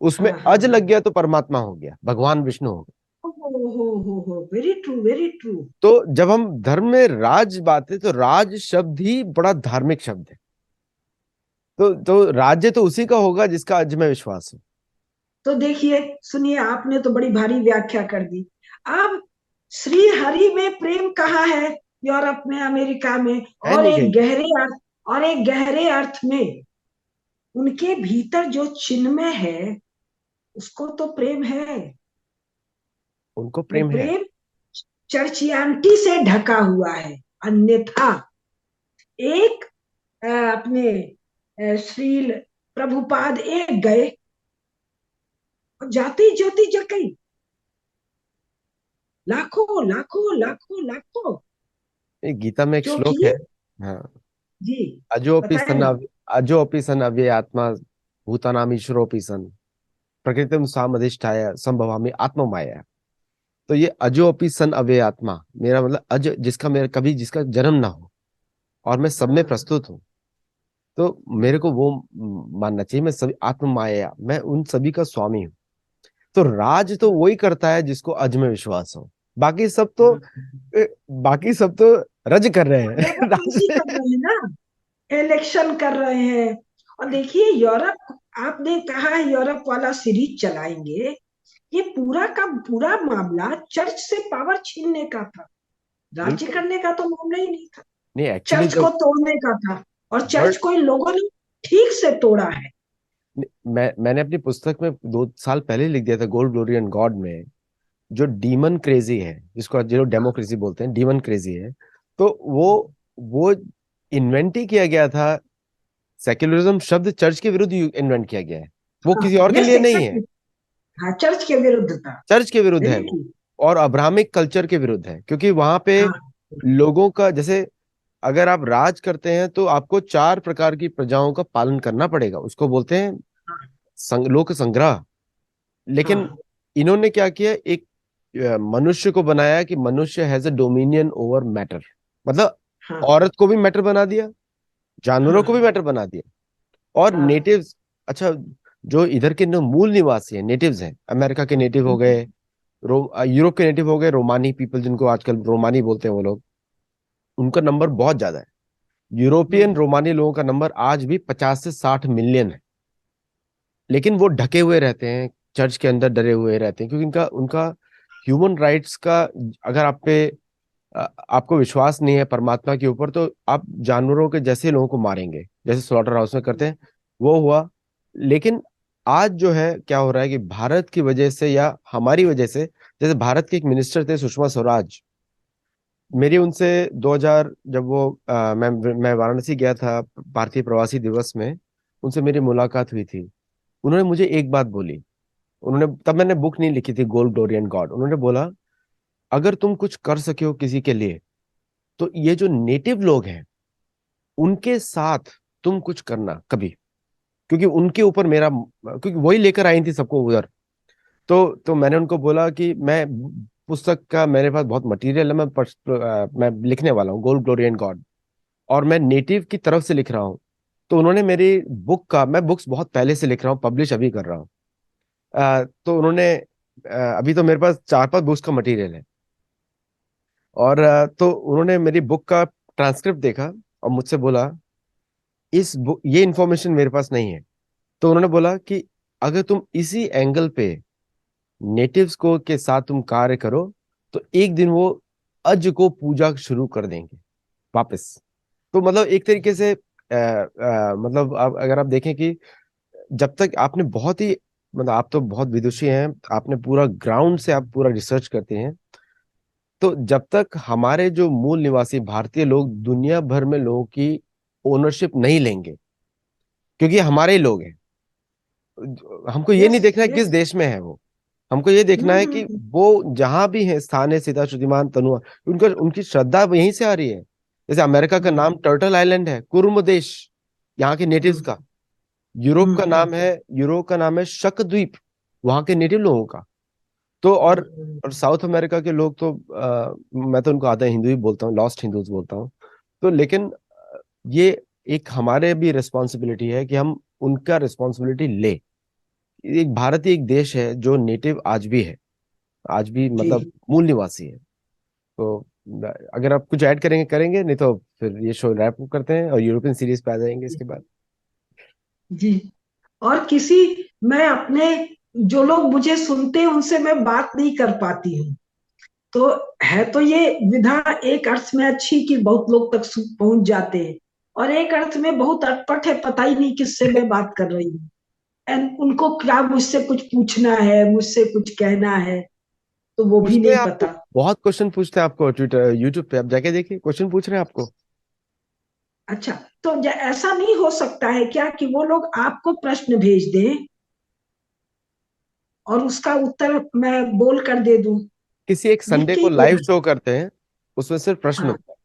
उसमें हाँ हाँ अज हाँ। लग गया तो परमात्मा हो गया, भगवान विष्णु हो गया। हो, वेरी ट्रू, वेरी ट्रू। तो जब हम धर्म में राज बात है तो राज शब्द ही बड़ा धार्मिक शब्द है। तो राज्य तो उसी का होगा जिसका अज में विश्वास हो। तो देखिए, सुनिए, आपने तो बड़ी भारी व्याख्या कर दी। अब श्री हरि में प्रेम कहाँ है? यूरोप में, अमेरिका में। है और नहीं एक कहीं। गहरे अर्थ, और एक गहरे अर्थ में उनके भीतर जो चिन्मय है, उसको तो प्रेम है। उनको वो प्रेम है। प्रेम चर्चियांटी से ढका हुआ है। अन्यथा एक अपने श्रील प्रभुपाद एक गए और जाते ही ज्योति जग गई। लाखों लाखों लाखों लाखों। ये गीता में एक क्योंकि, श्लोक है। हाँ। जी, अजोपि बताए सन ना। अजोपि सन अव्यय आत्मा भूतानाम ईश्वरोपि सन प्रकृतिम सामधिष्ठाय संभवामि आत्मा माया। तो ये अजोपि सन अव्यय आत्मा, मेरा मतलब अज, जिसका मेरा कभी जिसका जन्म ना हो और मैं सब में हाँ। प्रस्तुत हूँ। तो मेरे को वो मानना चाहिए, मैं सभी आत्म माया, मैं उन सभी का स्वामी हूँ। तो राज तो वही करता है जिसको अज में विश्वास हो। बाकी सब तो हाँ। बाकी सब तो रज कर रहे हैं राज। डेमोक्रेसी कर रहे हैं ना, इलेक्शन कर रहे हैं। और देखिए यूरोप, आपने कहा है यूरोप वाला सीरीज चलाएंगे, ये पूरा का पूरा मामला चर्च से पावर छीनने का था। राज्य बिल्कुल। करने का तो मामला ही नहीं था। नहीं, एक्चुअली चर्च जो को तोड़ने का था, और चर्च वर्ड को इन लोगों ने ठीक से तोड़ा है। मैंने अपनी पुस्तक में 2 साल पहले लिख दिया था, गोल्ड ग्लोरी एंड गॉड में, जो डीमन क्रेजी है, जिसको जो डेमोक्रेसी बोलते हैं, डीमन क्रेजी है। तो वो इन्वेंट ही किया गया था। सेक्युलरिज्म शब्द चर्च के विरुद्ध इन्वेंट किया गया है। वो हाँ, किसी और के यस लिए नहीं है। एग्जैक्टली। हाँ, चर्च के विरुद्ध था। चर्च के विरुद्ध है वेरी वो। ट्रू। और अब्राहमिक कल्चर के विरुद्ध है, क्योंकि वहां पे हाँ लोगों का, जैसे अगर आप राज करते हैं तो आपको 4 प्रकार की प्रजाओं का पालन करना पड़ेगा, उसको बोलते हैं लोक संग्रह। लेकिन हाँ इन्होंने क्या किया, एक मनुष्य को बनाया कि मनुष्य has a dominion over matter. मतलब हाँ औरत को भी मैटर बना दिया, जानवरों को भी हाँ मैटर बना दिया। और हाँ। नेटिव्स, अच्छा, जो इधर के जो मूल निवासी हैं, नेटिव्स हैं, अमेरिका के नेटिव हो गए, यूरोप के नेटिव हो गए, रोमानी पीपल जिनको आजकल रोमानी बोलते हैं वो लोग, उनका नंबर बहुत ज्यादा है। यूरोपियन हम्म। रोमानी लोगों का नंबर आज भी 50 से 60 मिलियन है। लेकिन वो ढके हुए रहते हैं, चर्च के अंदर डरे हुए रहते हैं, क्योंकि इनका उनका ह्यूमन राइट्स का, अगर आपको विश्वास नहीं है परमात्मा के ऊपर, तो आप जानवरों के जैसे लोगों को मारेंगे, जैसे स्लॉटर हाउस में करते हैं, वो हुआ। लेकिन आज जो है क्या हो रहा है कि भारत की वजह से या हमारी वजह से, जैसे भारत के एक मिनिस्टर थे सुषमा स्वराज, मेरी उनसे 2000 जब वो मैं वाराणसी गया था भारतीय प्रवासी दिवस में, उनसे मेरी मुलाकात हुई थी। उन्होंने मुझे एक बात बोली। उन्होंने, तब मैंने बुक नहीं लिखी थी गोल्ड ग्लोरी एंड गॉड, उन्होंने बोला, अगर तुम कुछ कर सके हो किसी के लिए, तो ये जो नेटिव लोग हैं उनके साथ तुम कुछ करना कभी। क्योंकि उनके ऊपर मेरा, क्योंकि वही लेकर आई थी सबको उधर। तो मैंने उनको बोला कि मैं पुस्तक का मेरे पास बहुत मटेरियल है, मैं लिखने वाला हूँ गोल्ड ग्लोरी एंड गॉड, और मैं नेटिव की तरफ से लिख रहा हूँ। तो उन्होंने मेरी बुक का, मैं बुक्स बहुत पहले से लिख रहा हूँ, पब्लिश अभी कर रहा हूँ। तो उन्होंने अभी तो मेरे पास 4-5 बुक्स का मटेरियल है। और तो उन्होंने मेरी बुक का ट्रांसक्रिप्ट देखा और मुझसे बोला इस बुक, ये इन्फॉर्मेशन मेरे पास नहीं है। तो उन्होंने बोला कि अगर तुम इसी एंगल पे नेटिव्स को के साथ तुम कार्य करो, तो एक दिन वो अज को पूजा शुरू कर देंगे वापस। तो मतलब एक तरीके से मतलब आप अगर आप देखें कि जब तक आपने बहुत ही, मतलब आप तो बहुत विदुषी हैं, आपने पूरा ग्राउंड से आप पूरा रिसर्च करते हैं। तो जब तक हमारे जो मूल निवासी भारतीय लोग दुनिया भर में लोगों की ओनरशिप नहीं लेंगे, क्योंकि ये हमारे ही लोग हैं, हमको ये यस नहीं देखना है किस यस। देश में है वो, हमको ये देखना है कि हम्म। वो जहां भी है, स्थान है, सीता श्रुतिमान तनुआ, उनका उनकी श्रद्धा यहीं से आ रही है। जैसे अमेरिका का हम्म नाम टर्टल आइलैंड है, कुर्म देश, यहाँ के नेटिव्स हम्म का। यूरोप का हम्म नाम है, यूरोप का नाम है शक वहां के नेटिव लोगों का। तो हम्म। और साउथ अमेरिका के लोग तो मैं तो उनको आधा हिंदू ही बोलता हूँ, लॉस्ट हिंदूज बोलता हूँ। तो लेकिन ये एक हमारे भी रिस्पॉन्सिबिलिटी है कि हम उनका रिस्पॉन्सिबिलिटी ले। एक भारत ही एक देश है जो नेटिव आज भी है, आज भी मतलब जी मूल निवासी है। तो अगर आप कुछ ऐड करेंगे करेंगे, नहीं तो फिर ये शो रैप करते हैं और यूरोपियन सीरीज पे आ जाएंगे इसके बाद। जी। और किसी, मैं अपने, जो लोग मुझे सुनते हैं उनसे मैं बात नहीं कर पाती हूँ। तो है तो ये विधा एक अर्थ में अच्छी कि बहुत लोग तक पहुंच जाते हैं, और एक अर्थ में बहुत अटपट है, पता ही नहीं किससे मैं बात कर रही हूँ। एंड उनको क्या मुझसे कुछ पूछना है, मुझसे कुछ कहना है, तो वो भी पूछते हैं नहीं आपको, पता। बहुत क्वेश्चन पूछते हैं आपको, ट्विटर यूट्यूब पे आप जाके देखिए, क्वेश्चन पूछ रहे हैं आपको। अच्छा, तो ऐसा नहीं हो सकता है क्या कि वो लोग आपको प्रश्न भेज दें और उसका उत्तर मैं बोल कर दे दूं, किसी एक लिख संडे के को ही दे लाइव दूं? शो करते हैं, उसमें सिर्फ प्रश्न हाँ। होता है।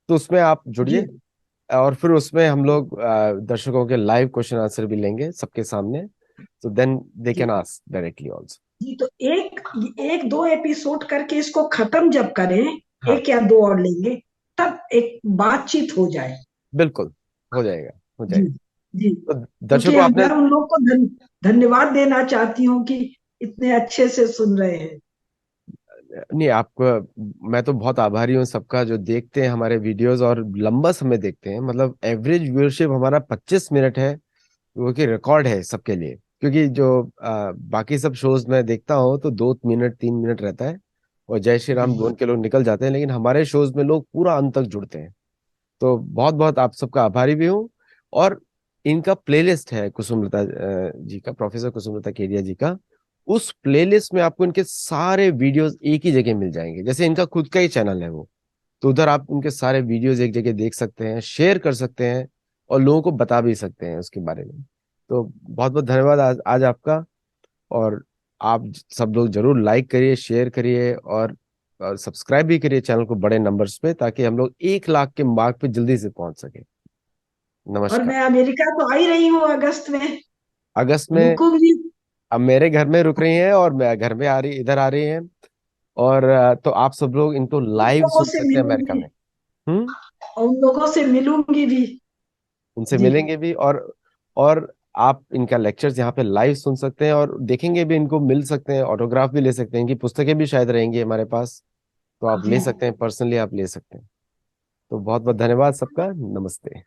तो उसमें आप जी जुड़िए, और फिर उसमें हम लोग दर्शकों के लाइव क्वेश्चन आंसर भी लेंगे सबके सामने। तो देन दे जी कैन आस्क डायरेक्टली आल्सो। जी। तो एक एक दो एपिसोड करके इसको खत्म जब करें, हाँ, एक या दो और लेंगे, तब एक बातचीत हो जाए। बिल्कुल, हो जाएगा, हो जी जाएगा। जी। तो क्योंकि दर्शकों आपने, मैं उन लोग को धन्यवाद देना चाहती हूँ कि इतने अच्छे से सुन रहे हैं। नहीं आपको, मैं तो बहुत आभारी हूँ सबका जो देखते हैं हमारे वीडियोस और लंबा समय देखते हैं। मतलब एवरेज व्यूअरशिप हमारा 25 मिनट है, वो की रिकॉर्ड है सबके लिए। क्योंकि जो बाकी सब शोज में देखता हूँ तो 2 मिनट 3 मिनट रहता है और जय श्री राम जी बोल के लोग निकल जाते हैं, लेकिन हमारे शोज में लोग पूरा अंत तक जुड़ते हैं। तो बहुत बहुत आप सबका आभारी भी हूँ। और इनका प्लेलिस्ट है कुसुमलता जी का, प्रोफेसर कुसुमलता केडिया जी का। उस प्लेलिस्ट में आपको इनके सारे वीडियोस एक ही जगह मिल जाएंगे, जैसे इनका खुद का ही चैनल है वो। तो उधर आप उनके सारे वीडियोस एक जगह देख सकते हैं, शेयर कर सकते हैं और लोगों को बता भी सकते हैं उसके बारे में। तो बहुत बहुत धन्यवाद आज आपका। और आप सब लोग जरूर लाइक करिए, शेयर करिए और सब्सक्राइब भी करिए चैनल को बड़े नंबर्स पे, ताकि हम लोग 1 लाख के मार्क पे जल्दी से पहुंच सके। और नमस्कार। मैं अमेरिका तो आ ही रही हूँ अगस्त में, अगस्त में रुकूंगी। अब मेरे घर में रुक रही हैं और मैं घर में आ रही, इधर आ रही हैं। और तो आप सब लोग इनको उन लाइव लोगों सुन से सकते हैं अमेरिका मिलूंगी, में। हम्म। और उन लोगों से मिलूंगी भी। उनसे जी मिलेंगे भी, और आप इनका लेक्चर्स यहाँ पे लाइव सुन सकते हैं और देखेंगे भी, इनको मिल सकते हैं, ऑटोग्राफ भी ले सकते हैं, इनकी पुस्तकें भी शायद रहेंगी हमारे पास। तो आप जी। ले सकते हैं, पर्सनली आप ले सकते हैं। तो बहुत बहुत धन्यवाद सबका, नमस्ते।